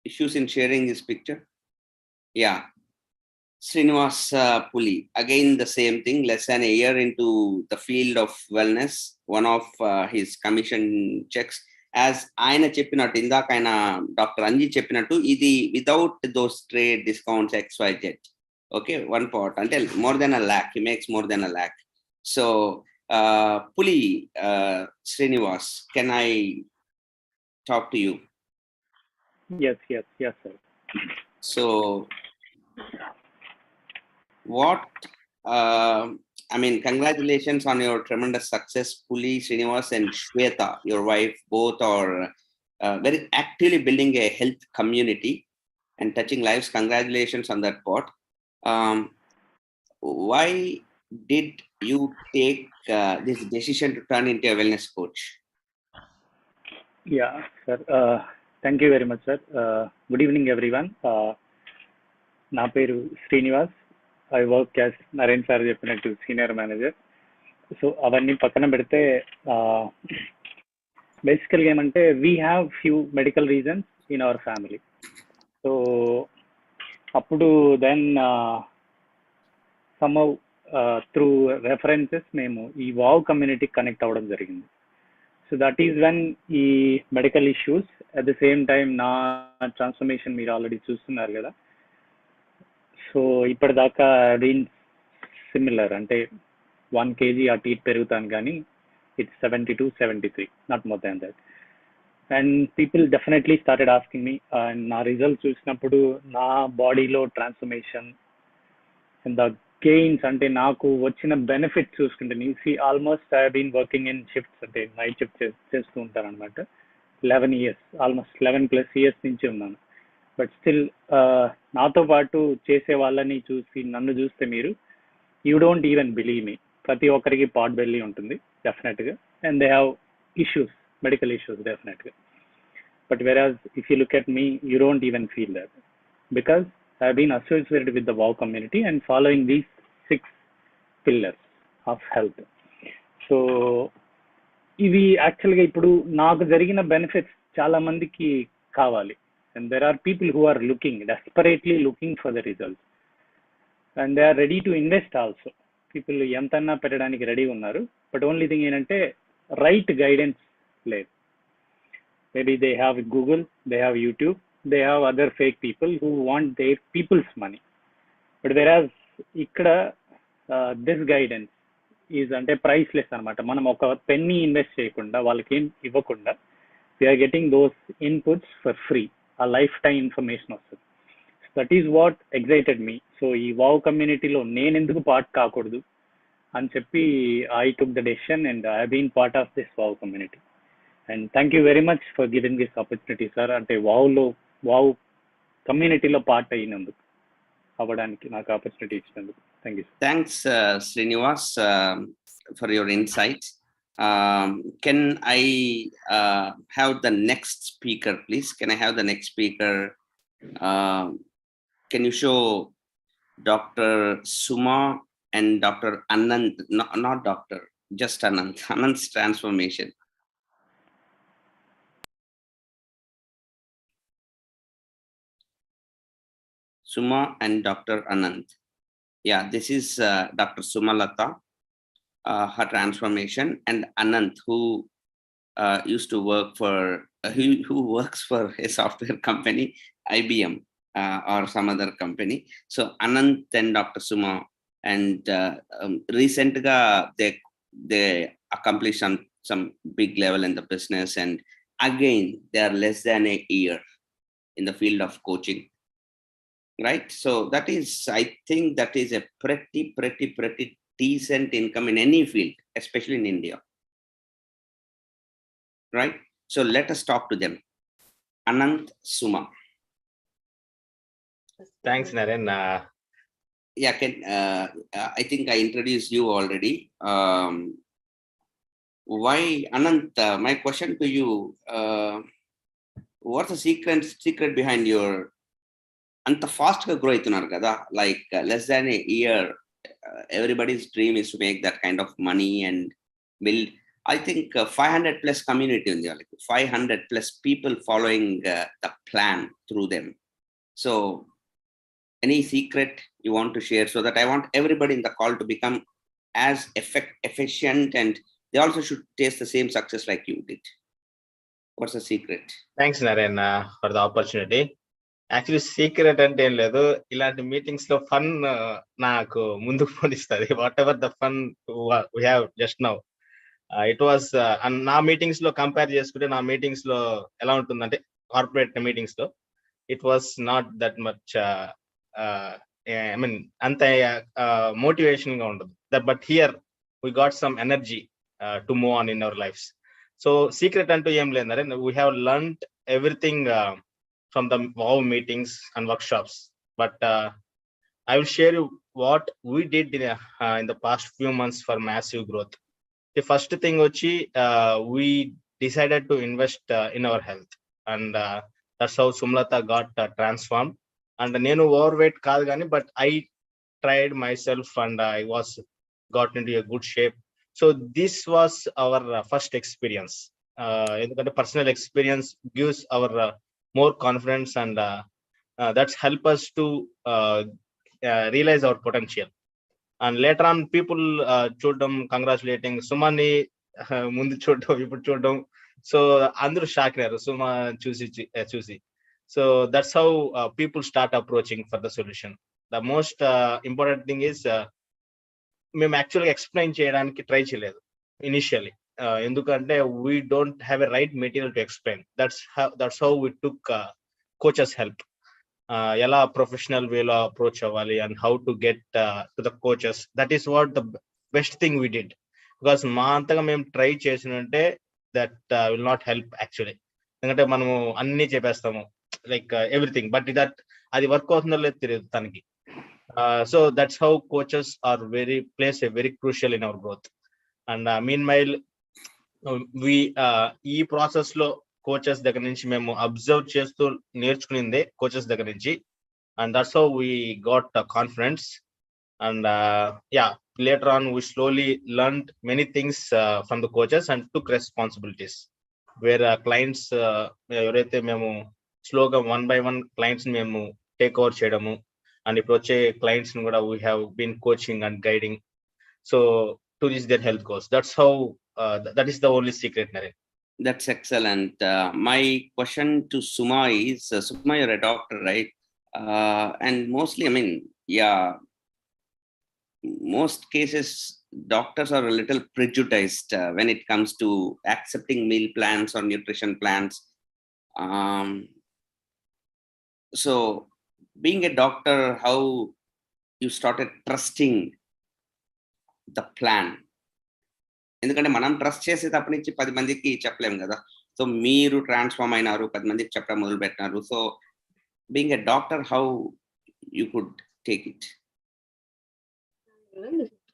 issues in sharing this picture? Yeah, Srinivas Puli, again the same thing, less than a year into the field of wellness. One of his commission checks, as aina cheppinattu indaka aina Dr. Anji cheppinattu, idi without those trade discounts XYZ. Okay, one part until more than a lakh, he makes more than a lakh. So Puli, Srinivas, can I talk to you? Yes, sir. So what I mean, congratulations on your tremendous success, Puli, Srinivas, and Shweta, your wife. Both are very actively building a health community and touching lives. Congratulations on that part. Why did you take this decision to turn into a wellness coach? Yeah, sir. Thank you very much, sir. Good evening, everyone. Na peru Srinivas. I work as Naren sir చెప్పినట్టు senior manager. So అవన్నీ పక్కన పెడితే basically ఏమంటే we have few medical reasons in our family. So అప్పుడు then somehow through references మేము ఈ wow community connect అవ్వడం జరిగింది. So that is when ఈ medical issues at the same time నా ట్రాన్స్ఫర్మేషన్ మీరు ఆల్రెడీ చూస్తున్నారు కదా. సో ఇప్పటిదాకా బీన్ సిమిలర్, అంటే 1 kg అటు ఇటు పెరుగుతాను కానీ it's 72, 73, not more than that. And people definitely started asking me, and నా రిజల్ట్ చూసినప్పుడు నా బాడీలో ట్రాన్స్ఫర్మేషన్ అండ్ ద గెయిన్స్, అంటే నాకు వచ్చిన బెనిఫిట్ చూసుకుంటే see almost I been working in shifts, అంటే నైట్ షిఫ్ట్ చేస్తూ ఉంటాను అనమాట. 11 years, ఆల్మోస్ట్ 11+ years నుంచి ఉన్నాను. బట్ స్టిల్ నాతో పాటు చేసే వాళ్ళని చూసి నన్ను చూస్తే మీరు you don't even believe me, ప్రతి ఒక్కరికి పాట్ బెల్లీ ఉంటుంది డెఫినెట్గా, and they have issues, medical issues డెఫినెట్గా. బట్ వెరాజ్ if you look at me, you don't even feel that because I've been associated with the WOW community and following these 6 pillars of health. So ఇవి యాక్చువల్గా ఇప్పుడు నాకు జరిగిన benefits చాలా మందికి కావాలి, and there are people who are desperately looking for the results, and they are ready to invest also. People ఎంతన్నా పెట్టడానికి రెడీ ఉన్నారు, బట్ ఓన్లీ థింగ్ ఏంటంటే రైట్ గైడెన్స్ లేదు. Maybe they have Google, they have YouTube, they have other fake people who want their people's money. But whereas ikkada this guidance is ante priceless anamata. Manam oka penny invest cheyakunda vallaki em ivvakunda we are getting those inputs for free, a lifetime information vastadi. So that is what excited me. So ee wow community lo nenu enduku part kaakudadu ani cheppi I took the decision and I have been part of this wow community. And thank you very much for giving this opportunity, sir. Ante wow కమ్యూనిటీలో part అయినందుకు, అవ్వడానికి నాకు opportunity ఇచ్చినందుకు thank you. Thanks Srinivas for your insights. Can I have the next speaker, please? Can I have the next speaker? Can you show Dr. Suma and Dr. Anand, not Dr., just Anand, Anand's transformation. Suma and Dr. Anand. Yeah, this is Dr. Sumalata, her transformation, and Anand, who used to work for, who works for a software company, IBM, or some other company. So Anand and Dr. Suma, and recently they accomplished some big level in the business, and again they are less than a year in the field of coaching. Right, so that is, I think that is a pretty decent income in any field, especially in India. Right, so let us talk to them. Anand, Suma. Thanks, Naren. Yeah, I think I introduced you already. Why, Anand? My question to you: what's the secret behind your అంత fast గా grow అవుతున్నారు కదా, like less than A year? Everybody's dream is to make that kind of money and build. I think 500+ community ఉంది వాళ్ళకి, 500+ people following the plan through them. So any secret you want to share, so that I want everybody in the call to become as efficient and they also should taste the same success like you did. What's the secret? Thanks, Naren, for the opportunity. Actually secret అంటే ఏం లేదు, ఇలాంటి meetings లో fun నాకు ముందుకు పోనిస్తుంది. Whatever the fun we have just now, it was నా meetings లో కంపేర్ చేసుకుంటే నా మీటింగ్స్ లో ఎలా ఉంటుందంటే, కార్పొరేట్ మీటింగ్స్ లో it was not that much I mean, అంత motivation గా ఉండదు. But here we got some energy to move on in our lives. So secret అంటూ ఏం లేదు Naren. We have learned everything from the WOW meetings and workshops. But I will share you what we did in the past few months for massive growth. The first thing vachi we decided to invest in our health, and that's how Sumlata got transformed. And nenu overweight kaadu gaani, but I tried myself and I was got into a good shape. So this was our first experience. Endukante personal experience gives our more confidence, and that's help us to realize our potential. And later on people చూడడం, congratulating సుమని ముందు చూడడం ఇప్పుడు చూడడం, so అందరూ shock అయ్యారు సుమ చూసి. So that's how people start approaching for the solution. The most important thing is మేము యాక్చువల్గా ఎక్స్ప్లెయిన్ చేయడానికి ట్రై చేయలేదు ఇనిషియల్లీ, ఎందుకంటే we don't have a right material to explain. That's how we took coaches help. ఎలా professional వేలో approach అవ్వాలి and how to get to the coaches. That is what the best thing we did, because మా అంతగా మేము try చేసినంటే that will not help actually. ఎందుకంటే మనము అన్ని చెప్పేస్తాము లైక్ ఎవ్రీథింగ్, బట్ అది వర్క్ అవుతుందో లేదు తెలియదు తనకి. So that's how coaches are plays a very crucial in our growth. And meanwhile we ఈ ప్రాసెస్ లో కోచెస్ దగ్గర నుంచి మేము అబ్జర్వ్ చేస్తూ నేర్చుకునిందే కోచెస్ దగ్గర నుంచి, and that's how we got confidence. And later on we slowly learned many things from the coaches and took responsibilities, where clients ఎవరైతే మేము స్లోగా 1 by 1 క్లయింట్స్ మేము టేక్ ఓవర్ చేయడము, అండ్ ఇప్పుడు వచ్చే క్లయింట్స్ ని కూడా we have been coaching and guiding so to reach their health goals. That's how that is the only secret, Naren. That's excellent. My question to Suma is, Suma, you're a doctor, right? And mostly, I mean, most cases doctors are a little prejudiced when it comes to accepting meal plans or nutrition plans. So being a doctor, how you started trusting the plan? ఎందుకంటే మనం trust చేసేటప్పటి నుంచి 10 మందికి చెప్పలేము కదా. So మీరు transform అయినారు, 10 మందికి చెప్పడం మొదలు పెట్టినారు. So being a doctor, how you could take it?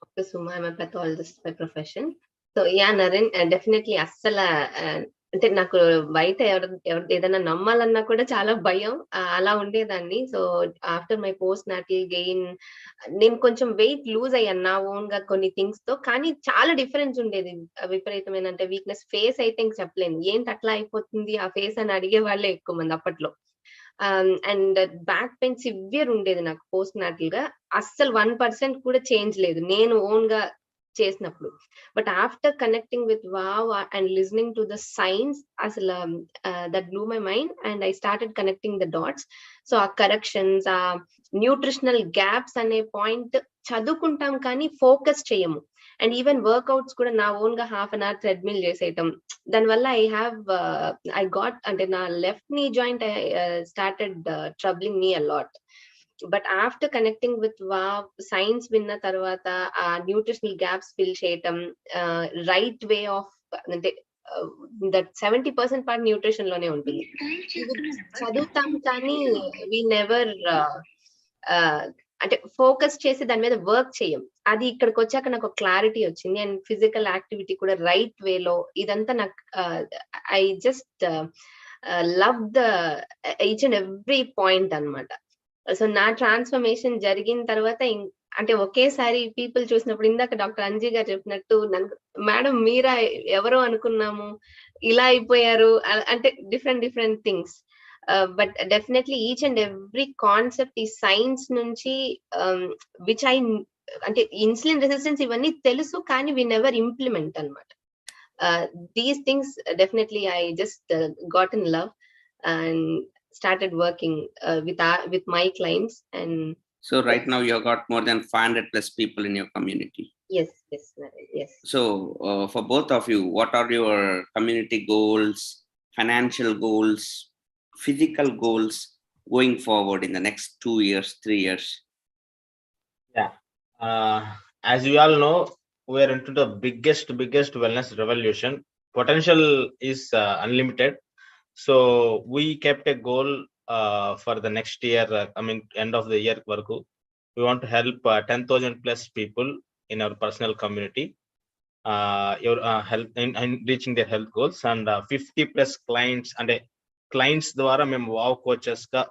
Dr. Suma, I'm a pathologist by profession. So yeah, Naren, definitely అస్సలు అంటే నాకు బయట ఎవరు ఏదైనా నమ్మాలన్నా కూడా చాలా భయం, అలా ఉండేదాన్ని. So after my postnatal gain నేను కొంచెం వెయిట్ లూజ్ అయ్యాను నా ఓన్ గా కొన్ని థింగ్స్ తో, కానీ చాలా డిఫరెన్స్ ఉండేది. విపరీతమైన అంటే వీక్నెస్, ఫేస్ అయితే ఇంక చెప్పలేను, ఏంటి అట్లా అయిపోతుంది ఆ ఫేస్ అని అడిగే వాళ్ళే ఎక్కువ మంది అప్పట్లో. అండ్ బ్యాక్ పెయిన్ సివియర్ ఉండేది నాకు పోస్ట్ నాటిల్ గా, అస్సలు 1% కూడా చేంజ్ లేదు నేను ఓన్ గా చేసినప్పుడు. But after connecting with wow and listening to the science, అసలు that blew my mind and I started connecting the dots. So ఆ కరెక్షన్స్, ఆ న్యూట్రిషనల్ గ్యాప్స్ అనే పాయింట్ చదువుకుంటాం కానీ ఫోకస్ చేయము. అండ్ ఈవెన్ వర్క్అవుట్స్ కూడా నా ఓన్ గా 1/2 hour థ్రెడ్మిల్ చేసేయటం, దానివల్ల ఐ గాట్ అంటే నా left knee joint started troubling me a lot. But after connecting with wow science విన్న తర్వాత ఆ న్యూట్రిషనల్ గ్యాప్స్ ఫిల్ చేయటం, రైట్ వే ఆఫ్ అంటే దట్ 70% పార్ట్ న్యూట్రిషన్ లోనే ఉంటుంది. చదువుతాం కానీ వి నెవర్ అంటే ఫోకస్ చేసి దాని మీద వర్క్ చేయం. అది ఇక్కడికి వచ్చాక నాకు క్లారిటీ వచ్చింది. అండ్ ఫిజికల్ యాక్టివిటీ కూడా రైట్ వేలో, ఇదంతా నాకు I just love the each and every point అన్నమాట. సో నా ట్రాన్స్ఫర్మేషన్ జరిగిన తర్వాత అంటే ఒకేసారి పీపుల్ చూసినప్పుడు, ఇందాక డాక్టర్ అంజీ గారు చెప్పినట్టు, మేడం మీరా ఎవరో అనుకున్నాము, ఇలా అయిపోయారు అంటే different things. But definitely each and every concept ఈ సైన్స్ నుంచి విచ్ ఐ అంటే ఇన్సులిన్ రెసిస్టెన్స్ ఇవన్నీ తెలుసు కానీ వి నెవర్ ఇంప్లిమెంట్ అన్నమాట. These things definitely I just got in love and started working with my clients. And so right now you have got more than 500 plus people in your community. Yes. So for both of you, what are your community goals, financial goals, physical goals going forward in the next 2 years, 3 years? As you all know, we are into the biggest wellness revolution. Potential is unlimited. So we kept a goal for the next year. End of the year varaku, we want to help 10,000 plus people in our personal community your help in reaching their health goals, and 50 plus clients, and clients ద్వారా మేము wow coaches గా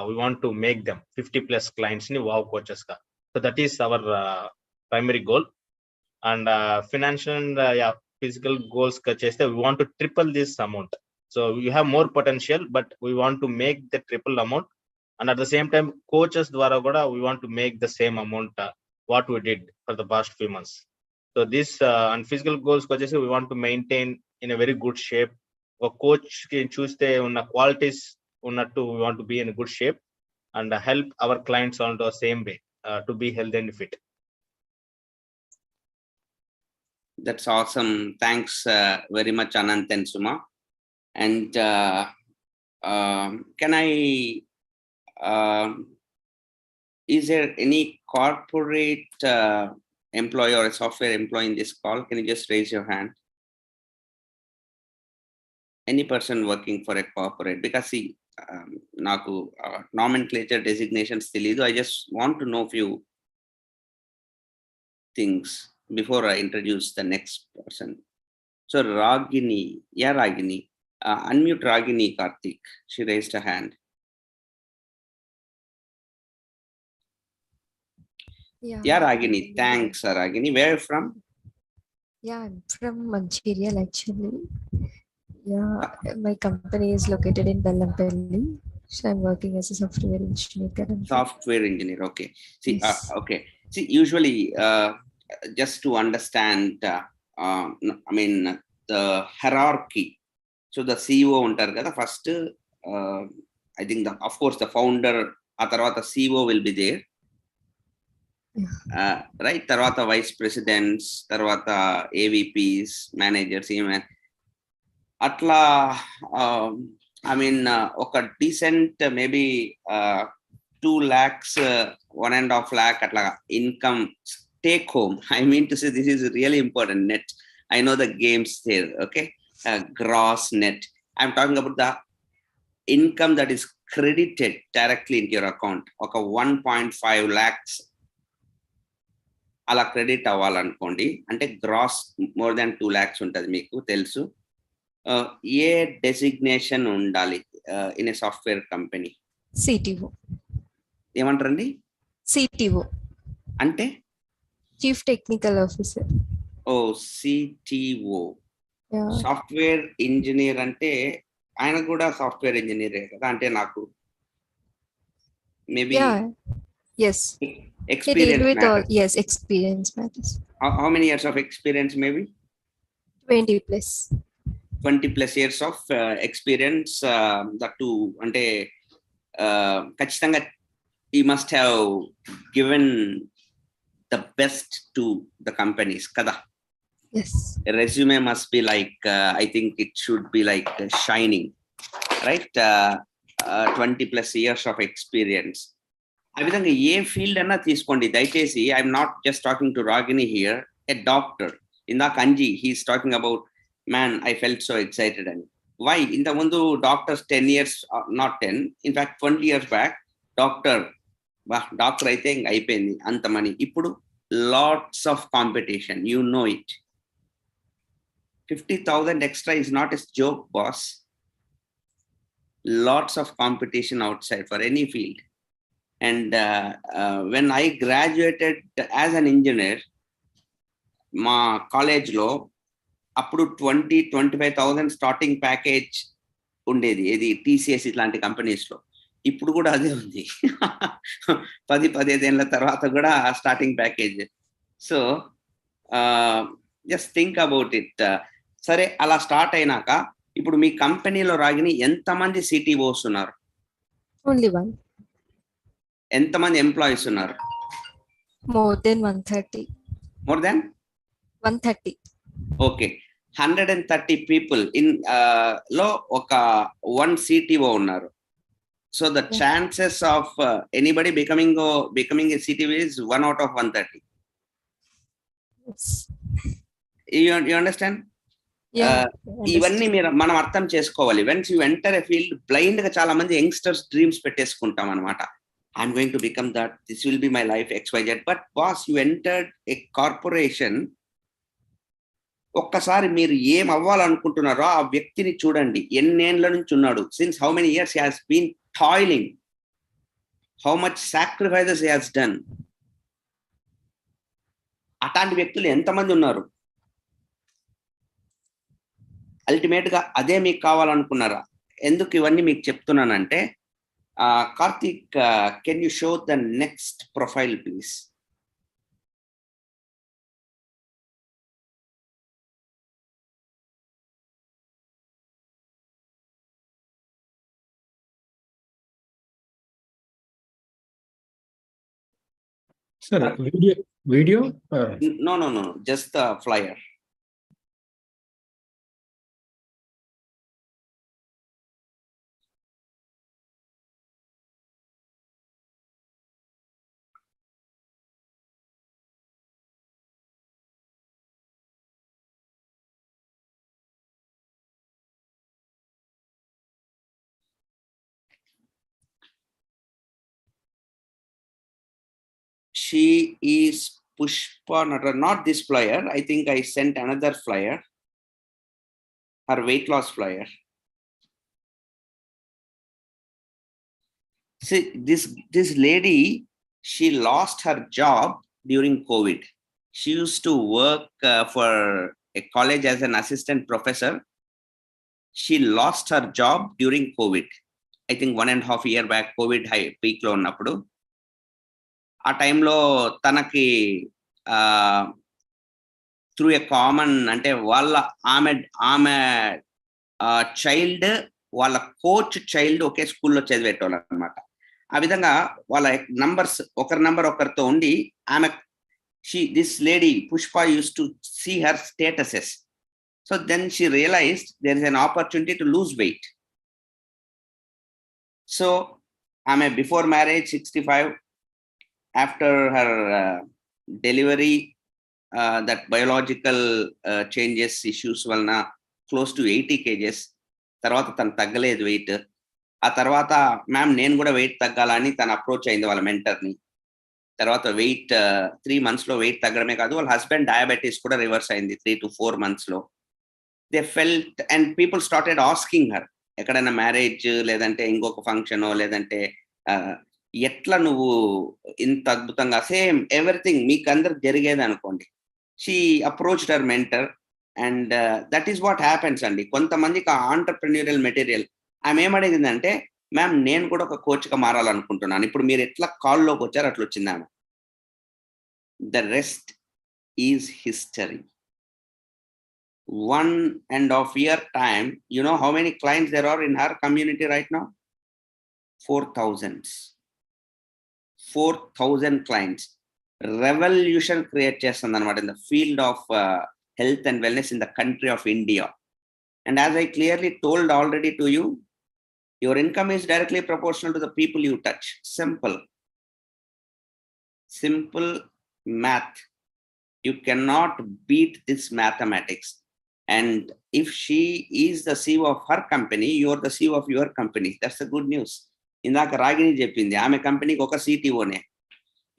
we want to make them 50 plus clients ni wow coaches గా. So that is our primary goal. And financial and physical goals ka cheste we want to triple this amount. So you have more potential, but we want to make the triple amount, and at the same time coaches dwara kuda we want to make the same amount what we did for the past few months. So this and physical goals coaches we want to maintain in a very good shape. A coach ki chuste unna qualities unnattu we want to be in a good shape and help our clients on the same way to be healthy and fit. That's awesome. Thanks very much, Anant and Suma. And can I, is there any corporate employee or a software employee in this call? Can you just raise your hand? Any person working for a corporate? Because see, naku nomenclature designations telidu. I just want to know few things before I introduce the next person. So Ragini, yeah, Ragini. Unmute Ragini Karthik. She raised her hand. Yeah, Ragini. Thanks, Ragini. Where are you from? Yeah, I'm from Mancherial actually. Yeah, my company is located in Bellampalli. So I'm working as a software engineer currently. Software engineer. Okay. See, Yes. okay. See, usually, just to understand, the hierarchy. So the CEO untaru kada first, I think of course the founder, the CEO will be there. Right, tarvata vice presidents, tarvata AVPs, managers, even atla oka decent maybe 2 lakhs 1.5 lakh atla income take home. I mean to say, this is really important. Net, I know the games there, okay, gross net. I'm talking about the income that is credited directly into your account. Okay, 1.5 lakhs అలా credit అవ్వాలనుకోండి, అంటే gross more than 2 lakhs ఉంటుంది, మీకు తెలుసు. ఏ designation ఉండాలి in a software company? CTO. ఏమంటారండి? CTO అంటే chief technical officer. ఓ, CTO. Software engineer అంటే ఆయన కూడా సాఫ్ట్వేర్ ఇంజనీరే కదా? అంటే నాకు maybe yes, experience with all, matters. yes, experience matters. How many years of experience? Maybe 20 plus 20 plus years of experience. That too, ante kachitanga you must have given the best to the companies kada. yes. A resume must be like I think it should be like shining, right? 20 plus years of experience. ఆ విధంగా ఏ field అన్నా తీసుకోండి దయచేసి. I'm not just talking to Ragini here, a doctor. ఇందాక Anji he's talking about man I felt so excited అని. Why? ఇంతకుముందు doctors 10 years, not 10, in fact 20 years back doctor అయితే ఇంక అయిపోయింది అంత మనీ. ఇప్పుడు lots of competition, you know it. 50,000 extra is not a joke, boss. Lots of competition outside for any field. And when I graduated as an engineer, మా కాలేజ్లో అప్పుడు 20-25,000 starting package ఉండేది, ఇది TCS ఇట్లాంటి కంపెనీస్లో. ఇప్పుడు కూడా అదే ఉంది. 10-15 ఏళ్ళ తర్వాత కూడా starting package. So just think about it. సరే, అలా స్టార్ట్ అయినాక ఇప్పుడు మీ కంపెనీలో రాగిని ఎంతమంది CTOs ఉన్నారు? Only one. ఎంతమంది ఎంప్లాయీస్ ఉన్నారు? More than 130. More than 130. Okay, 130 people in లో ఒక 1 CTO ఉన్నారు. So the chances of anybody becoming a CTV is 1 out of 130. Yes. You understand? Yeah. ఇవన్నీ మనం అర్థం చేసుకోవాలి. When you enter a field, blind గా చాలా మంది యంగ్స్టర్స్ డ్రీమ్స్ పెట్టేసుకుంటాం అనమాట. I'm going to become that, this will be my life XYZ. But boss, you entered a corporation. ఒక్కసారి మీరు ఏం అవ్వాలనుకుంటున్నారో ఆ వ్యక్తిని చూడండి. ఎన్నేళ్ల నుంచి ఉన్నాడు, since how many years he has been toiling, how much sacrifices he has done. అట్లాంటి వ్యక్తులు ఎంతమంది ఉన్నారు? అల్టిమేట్ గా అదే మీకు కావాలనుకున్నారా? ఎందుకు ఇవన్నీ మీకు చెప్తున్నానంటే, Karthik, can you show the next profile please? Sir, video? No, just the flyer. She is Pushpa Natar, not this flyer. I think I sent another flyer, her weight loss flyer. See, this lady, she lost her job during COVID. She used to work for a college as an assistant professor. She lost her job during COVID. I think 1.5 years back, COVID high peak lo ఉన్నప్పుడు. ఆ టైంలో తనకి through a common, అంటే ఆమె child, వాళ్ళ coach child ఒకే స్కూల్లో చదివేటోళ్ళు అనమాట. ఆ విధంగా వాళ్ళ నంబర్స్ ఒకరి నంబర్ ఒకరితో ఉండి, ఆమె this lady Pushpa use to see her statuses. So then she realised there is an opportunity to lose weight. So ఆమె before marriage 65, after her delivery, that biological changes issues వలన close to 80 kgs. తర్వాత తను తగ్గలేదు wait. ఆ తర్వాత ma'am నేను కూడా wait తగ్గాలని తను అప్రోచ్ అయింది వాళ్ళ మెంటర్ని. తర్వాత వెయిట్ 3 months లో వెయిట్ తగ్గడమే కాదు, వాళ్ళ హస్బెండ్ డయాబెటీస్ కూడా రివర్స్ అయింది 3 to 4 months లో. They felt and people started asking her, ఎక్కడైనా మ్యారేజ్ లేదంటే ఇంకొక ఫంక్షన్ లేదంటే ఎట్లా నువ్వు ఇంత అద్భుతంగా, సేమ్ ఎవ్రీథింగ్ మీకు అందరికి జరిగేది అనుకోండి. She approached her mentor and that is what happens అండి. కొంతమందికి ఆ ఆంటర్ప్రెన్యూరియల్ మెటీరియల్, ఆమె ఏమడిగిందంటే, మ్యామ్ నేను కూడా ఒక కోచ్గా మారాలనుకుంటున్నాను, ఇప్పుడు మీరు ఎట్లా కాల్లోకి వచ్చారు అట్లా వచ్చింది ఆమె. The rest is history. 1.5 year time, you know how many clients there are in her community right now? 4,000 clients. Revolution create చేస్తుంది అనమాట in the field of health and wellness in the country of India. And as I clearly told already to you, your income is directly proportional to the people you touch. Simple math. You cannot beat this mathematics. And if she is the CEO of her company, you are the CEO of your company. That's the good news. ఇందాక రాగిని చెప్పింది, ఆమె కంపెనీకి ఒక CTOనే.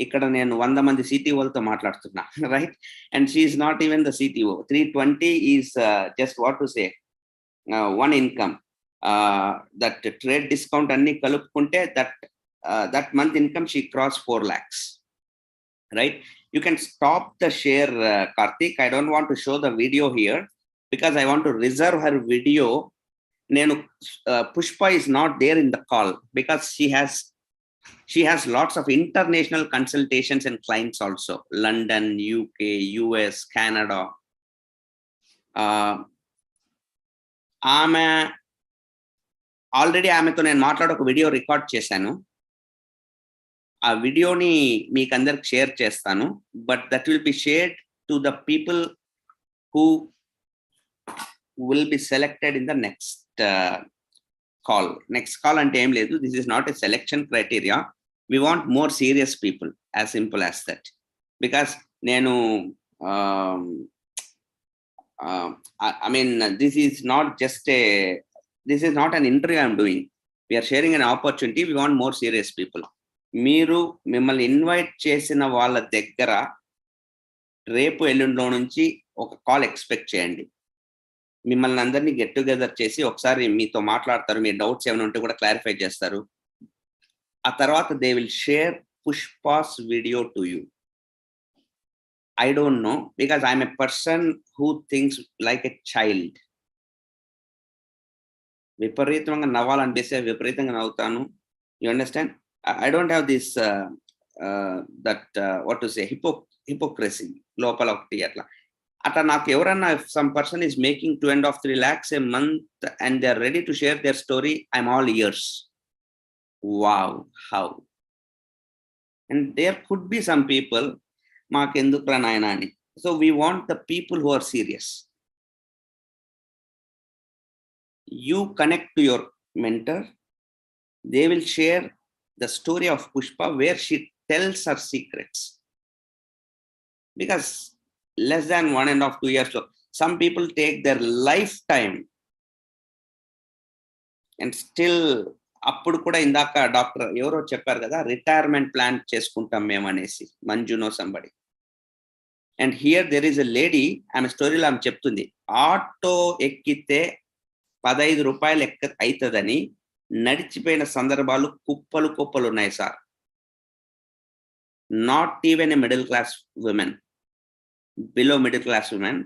ఇక్కడ నేను 100 మంది CTOలతో మాట్లాడుతున్నా, right? And she is not even the CTO. 320 is just what to say one income. That trade discount అన్ని కలుపుకుంటే that month income she cross 4 lakhs, right? You can stop the share, Karthik. I don't want to show the video here because I want to reserve her video. Nenu Pushpa is not there in the call because she has lots of international consultations and clients also, London, UK, US, Canada. ఆమె already ఆమెతో నేను మాట్లాడి ఒక video record చేశాను. ఆ వీడియోని మీకు అందరికి షేర్ చేస్తాను, but that will be shared to the people who will be selected in the next call. Next call ante em ledu. This is not a selection criteria. We want more serious people, as simple as that. Because nenu I mean, this is not an interview I'm doing. We are sharing an opportunity. We want more serious people. మీరు మిమ్మల్ని invite చేసిన వాళ్ళ దగ్గర రేపు ఎల్లుండిలో నుంచి ఒక call expect చేయండి. మిమ్మల్ని అందరినీ గెట్ టుగెదర్ చేసి ఒకసారి మీతో మాట్లాడతారు, మీ డౌట్స్ ఏమైనా ఉంటే కూడా క్లారిఫై చేస్తారు. ఆ తర్వాత they will share Pushpa's video to you. I don't know, because I'm a person who thinks like a child. విపరీతంగా నవ్వాలనిపిస్తే విపరీతంగా నవ్వుతాను. You understand? I don't have this what to say, hypocrisy లోపల ఒకటి అట్లా నాకు ఎవరన్నా, some person is making 2.5-3 lakhs a month and they are ready to share their story, I'm all ears. Wow, how? And there could be some people మాకెందుకురా నాయన అని. So we want the people who are serious. You connect to your mentor. They will share the story of Pushpa where she tells her secrets. Because less than 1.5-2 years ago, some people take their lifetime and still అప్పుడు కూడా ఇందాక doctor ఎవరో చెప్పారు కదా, retirement plan చేసుకుంటాం మేము అనేసి, మంజునో somebody. And here there is a lady, ఆమె స్టోరీలో ఆమె చెప్తుంది, ఆటో ఎక్కితే 15 రూపాయలు అవుతుందని నడిచిపోయిన సందర్భాలు కుప్పలు ఉన్నాయి sir. Not even a middle class women, below middle class women.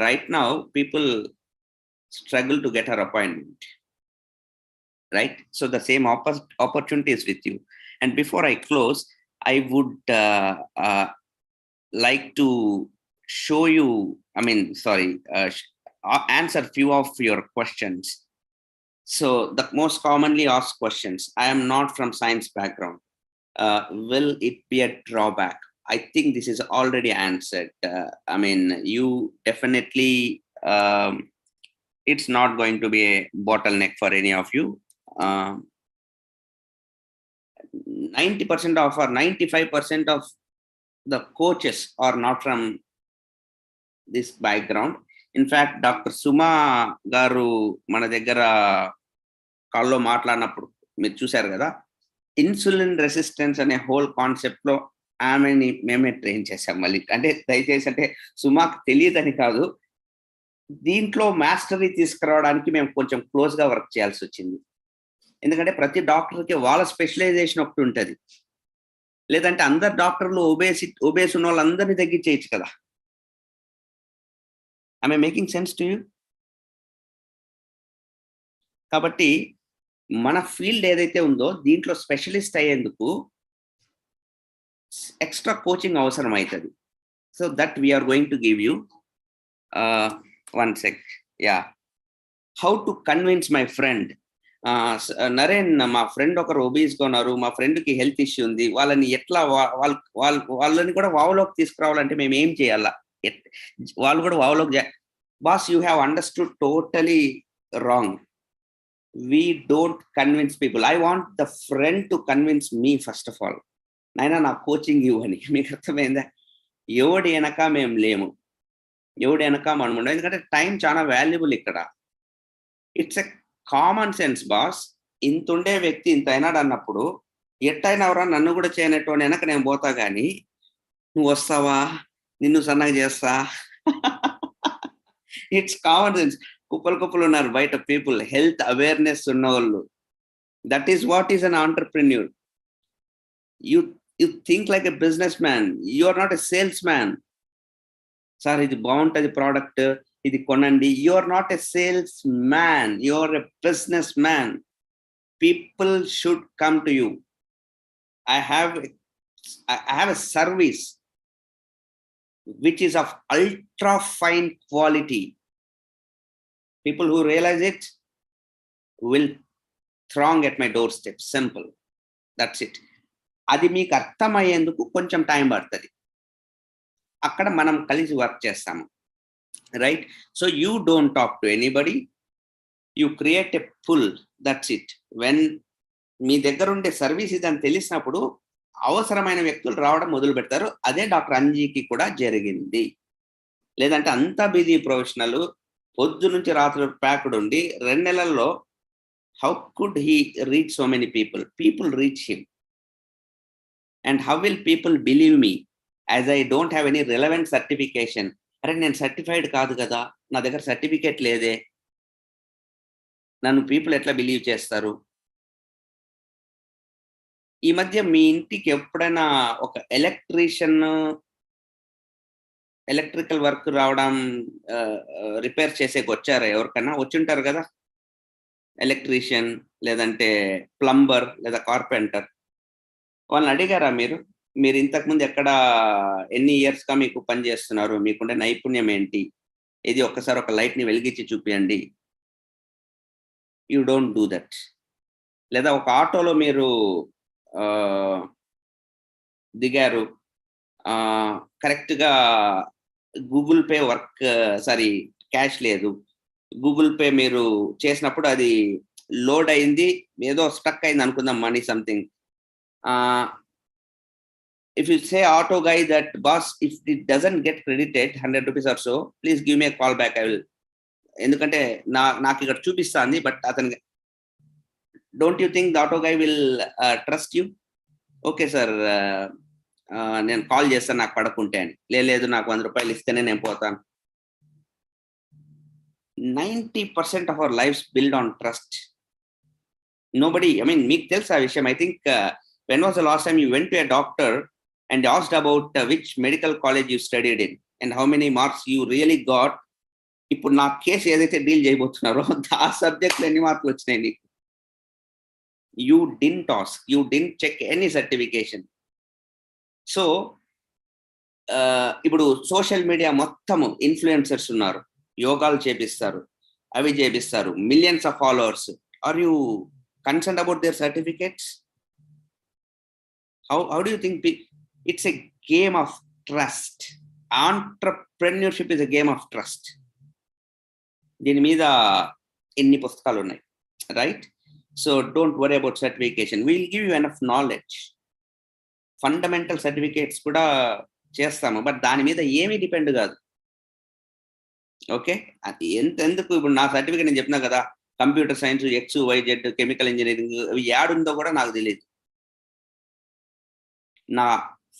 Right now people struggle to get her appointment. Right? So the same opportunity is with you. And before I close, I would like to show you, answer few of your questions. So the most commonly asked questions, I am not from science background. Will it be a drawback? I think this is already answered. You definitely, it's not going to be a bottleneck for any of you. 90% of or 95% of the coaches are not from this background. In fact, Dr. Suma garu mana daggara kallo maatladinappudu meer chusaru kada, insulin resistance ane whole concept lo ఆమెని మేమే train చేసాం. మళ్ళీ అంటే దయచేసి అంటే సుమాకు తెలియదని కాదు, దీంట్లో మాస్టరీ తీసుకురావడానికి మేము కొంచెం క్లోజ్గా వర్క్ చేయాల్సి వచ్చింది. ఎందుకంటే ప్రతి డాక్టర్కి వాళ్ళ స్పెషలైజేషన్ ఒకటి ఉంటుంది. లేదంటే అందరు డాక్టర్లు ఒబేస్ ఉన్న వాళ్ళందరినీ తగ్గించేయచ్చు కదా. I making sense to you? కాబట్టి మన ఫీల్డ్ ఏదైతే ఉందో దీంట్లో స్పెషలిస్ట్ అయ్యేందుకు ఎక్స్ట్రా కోచింగ్ అవసరం అవుతుంది. So that we're going to give you. One sec. How to convince my friend. Naren, మా ఫ్రెండ్ ఒకరు ఒబీస్గా ఉన్నారు, మా ఫ్రెండ్కి హెల్త్ ఇష్యూ ఉంది, వాళ్ళని ఎట్లా వాళ్ళని కూడా వావులోకి తీసుకురావాలంటే మేము ఏం చేయాలా? వాళ్ళు కూడా వావులోకి. Boss, you have understood totally wrong. We don't convince people. I want the friend to convince me first of all. Naina na coaching you ani meeku arthamainda. Evadi enaka mem lemu, evadi enaka manam undu. Endukante time chaana valuable ikkada. It's a common sense, boss. Intunde vyakti inta ainadu annappudu ettaina avra nannu kuda cheyanatoni enaka nenu pota gaani nu vastava ninnu sannaga chesta. It's common sense. కుప్పలు ఉన్నారు బయట people, health awareness ఉన్న వాళ్ళు. That is what is an entrepreneur. You think like a business man, you are not a sales man. Sir ఇది బాగుంటుంది product, ఇది కొనండి. You are not a sales man, you are a business man. People should come to you. I have a service which is of ultra fine quality. People who realize it will throng at my doorstep. Simple. That's it. అది మీకు అర్థమయ్యేందుకు కొంచెం time పడుతుంది. అక్కడ మనం కలిసి work చేస్తాము. Right? So you don't talk to anybody. You create a pull, that's it. When మీ దగ్గర ఉండే సర్వీస్ ఇదని తెలిసినప్పుడు అవసరమైన వ్యక్తులు రావడం మొదలు పెడతారు. అదే డాక్టర్ అంజీకి కూడా జరిగింది. లేదంటే అంతా బిజీ ప్రొఫెషనల్, పొద్దు నుంచి రాత్రి ప్యాక్డ్ ఉండి 2 నెలల్లో how could he reach so many people? People reach him. And how will people believe me as I don't have any relevant certification? అరే నేను సర్టిఫైడ్ కాదు కదా, నా దగ్గర సర్టిఫికేట్ లేదే, నన్ను పీపుల్ ఎట్లా బిలీవ్ చేస్తారు? ఈ మధ్య మీ ఇంటికి ఎప్పుడైనా ఒక ఎలక్ట్రికల్ వర్క్ రావడం, రిపేర్ చేసేకి వచ్చారా? ఎవరికైనా వచ్చుంటారు కదా, ఎలక్ట్రీషియన్ లేదంటే ప్లంబర్ లేదా కార్పెంటర్. వాళ్ళని అడిగారా మీరు ఇంతకుముందు ఎన్ని ఇయర్స్గా మీకు పని చేస్తున్నారు, మీకుండే నైపుణ్యం ఏంటి, ఇది ఒక్కసారి ఒక లైట్ని వెలిగించి చూపియండి? You don't do that. లేదా ఒక ఆటోలో మీరు దిగారు, కరెక్ట్గా గూగుల్ పే క్యాష్ లేదు, గూగుల్ పే మీరు చేసినప్పుడు అది లోడ్ అయింది, ఏదో స్టక్ అయింది అనుకుందాం, money something. if you say auto guy that boss, if it doesn't get credited 100 rupees or so, please give me a call back, I will. ఎందుకంటే నాకు ఇక్కడ చూపిస్తాంది, బట్ అతనికి, don't you think the auto guy will trust you? Okay sir, నేను call చేస్తాను నాకు పడకుంటే అని. లేదు నాకు 100 రూపాయలు ఇస్తేనే నేను పోతాను. 90% of our lives build on trust. Nobody, I mean, మీకు తెలుసు ఆ విషయం. I think when was the last time you went to a doctor and asked about which medical college you studied in and how many marks you really got? ఇప్పుడు నా case ఏదైతే deal చేయబోతున్నారో ఆ సబ్జెక్ట్లో ఎన్ని మార్కులు వచ్చినాయి నీకు? You didn't ask, you didn't check any certification. So ఇప్పుడు సోషల్ మీడియా మొత్తము ఇన్ఫ్లుయెన్సర్స్ ఉన్నారు, యోగాలు చేపిస్తారు, అవి చేపిస్తారు, millions of followers. Are you concerned about their certificates? How do you think it's a game of trust? Entrepreneurship is a game of trust. దీని మీద ఎన్ని పుస్తకాలు ఉన్నాయి, right? So don't worry about certification, will give you enough knowledge. Fundamental certificates కూడా చేస్తాము, but దాని మీద ఏమీ డిపెండ్ కాదు. ఓకే, అది ఎందుకు? ఇప్పుడు నా సర్టిఫికేట్ నేను చెప్పినా కదా, computer science, XYZ, chemical engineering, అవి యాడుందో కూడా నాకు తెలియదు. నా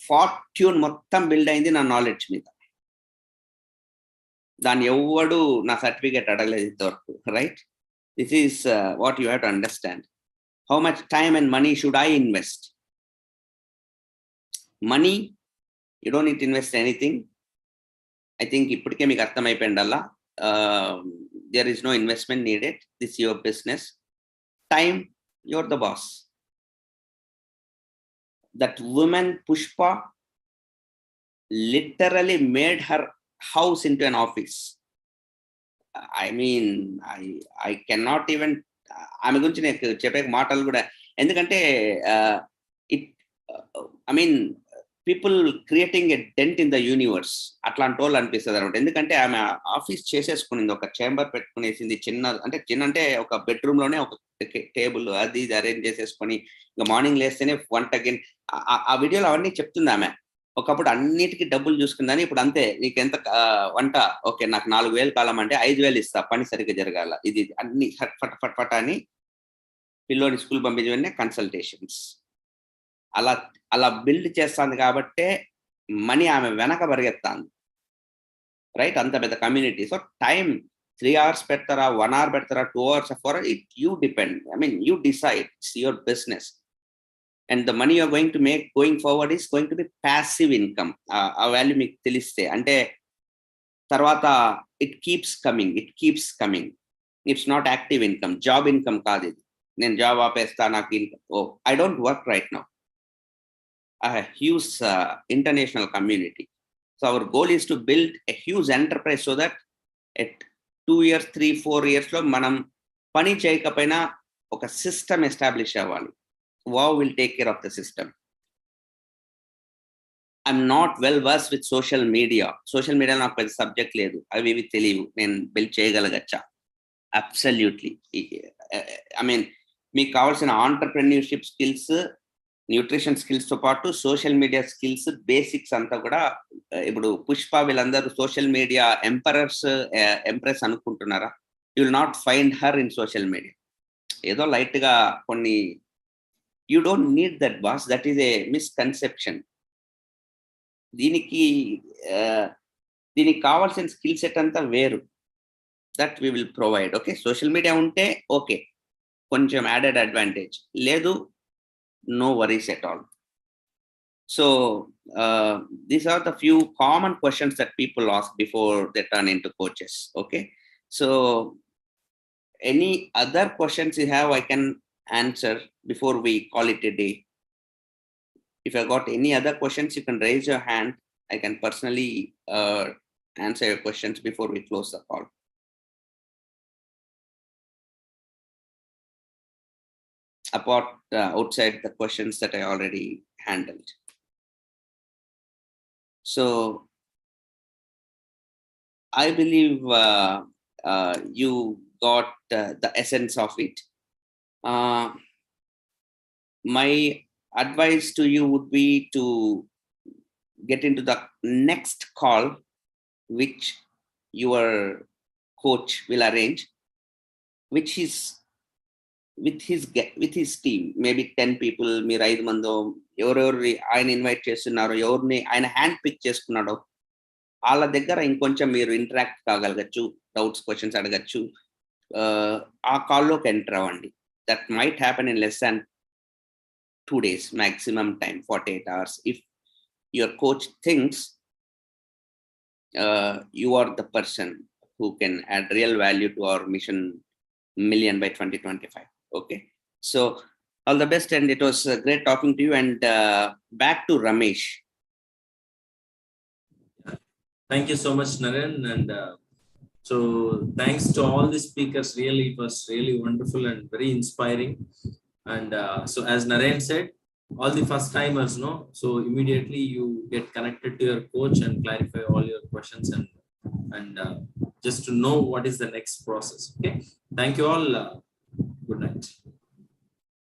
ఫార్ట్యూన్ మొత్తం బిల్డ్ అయింది నా నాలెడ్జ్ మీద. దాన్ని ఎవడు నా సర్టిఫికేట్ అడగలేదు ఇంతవరకు, right? This is what you have to understand. How much time and money should I invest? Money you don't need to invest anything. I think ఇప్పటికే మీకు అర్థమైపోయిందల్లా. There is no investment needed. This your business. Time, your the boss. That woman Pushpa literally made her house into an office. I mean, I cannot even, ఆమె గురించి నేను చెప్పే మాటలు కూడా, ఎందుకంటే I mean, people creating a dent in the universe అట్లాంటి వాళ్ళు అనిపిస్తుంది అనమాట. ఎందుకంటే ఆమె ఆఫీస్ చేసేసుకునింది, ఒక చేంబర్ పెట్టుకునేసింది, చిన్న అంటే ఒక బెడ్రూమ్ లోనే ఒక టేబుల్ అది ఇది అరేంజ్ చేసేసుకొని, ఇంకా మార్నింగ్ లేస్తేనే వంట. అగైన్ ఆ వీడియోలో అవన్నీ చెప్తుంది ఆమె. ఒకప్పుడు అన్నిటికీ డబ్బులు చూసుకుందని, ఇప్పుడు అంతే, నీకు ఎంత వంట, ఓకే నాకు 4,000 కాలం అంటే 5,000 ఇస్తా, పని సరిగ్గా జరగాల, ఇది అన్ని ఫట్ ఫట్ అని పిల్లోని స్కూల్ పంపించే కన్సల్టేషన్స్ అలా బిల్డ్ చేస్తాంది. కాబట్టే మనీ ఆమె వెనక పరిగెత్తాంది, రైట్? అంత పెద్ద కమ్యూనిటీ. సో టైం 3 hours పెడతారా, 1 hour పెడతారా, 2 hours, 4 hours, it you depend. I mean, you decide. It's your business. And the money you're going to make going forward is going to be passive income. A value మీకు తెలిస్తే, అంటే తర్వాత it keeps coming. It's not active income, job income కాదు ఇది. నేను job ఆపేస్తా, నాకు I don't work right now. A huge international community. So our goal is to build a huge enterprise so that at 2 years, 3, 4 years లో మనం పని చేయకపోయినా ఒక system establish అవ్వాలి. Wow will take care of the system. I'm not well versed with social media. Social media నాకు పెద్ద subject లేదు, అవి ఇవి తెలియవు, నేను బిల్డ్ చేయగలగచ్చా? అబ్సల్యూట్లీ. ఐ మీన్ మీకు కావాల్సిన ఆంటర్ప్రెన్యూర్షిప్ స్కిల్స్, న్యూట్రిషన్ స్కిల్స్ తో పాటు సోషల్ మీడియా స్కిల్స్ బేసిక్స్ అంతా కూడా ఇప్పుడు పుష్ప వీళ్ళందరూ సోషల్ మీడియా ఎంప్రెస్ అనుకుంటున్నారా? You will not find her in social media. ఏదో లైట్ గా కొన్ని you don't need that boss, that is a misconception. దీనికి కావాల్సిన స్కిల్ సెట్ అంతా వేరు. That we will provide. Okay, social media ఉంటే ఓకే, కొంచెం యాడెడ్ అడ్వాంటేజ్, లేదు no worries at all. So these are the few common questions that people ask before they turn into coaches. Okay, so any other questions you have, I can answer before we call it a day. If I got any other questions, you can raise your hand. I can personally answer your questions before we close the call. Apart outside the questions that I already handled. So I believe you got the essence of it. My advice to you would be to get into the next call which your coach will arrange, which is with his team, maybe 10 people. మీరు 5 మందో ఎవరెవరు ఆయన invite చేస్తున్నారో, ఎవరిని ఆయన hand pick చేసుకున్నాడో వాళ్ళ దగ్గర ఇంకొంచెం మీరు ఇంటరాక్ట్ కాగలగచ్చు, డౌట్స్ క్వశ్చన్స్ అడగచ్చు. ఆ కాల్లోకి ఎంటర్ అవ్వండి. That might happen in less than 2 days maximum time, 48 hours. If your coach thinks you are the person who can add real value to our mission million by 2025. Okay, so all the best, and it was great talking to you. And back to Ramesh. Thank you so much, Naren, and so thanks to all the speakers. Really, it was really wonderful and very inspiring. And so as Naren said, all the first timers, no, so immediately you get connected to your coach and clarify all your questions and just to know what is the next process. Okay, thank you all. Good night.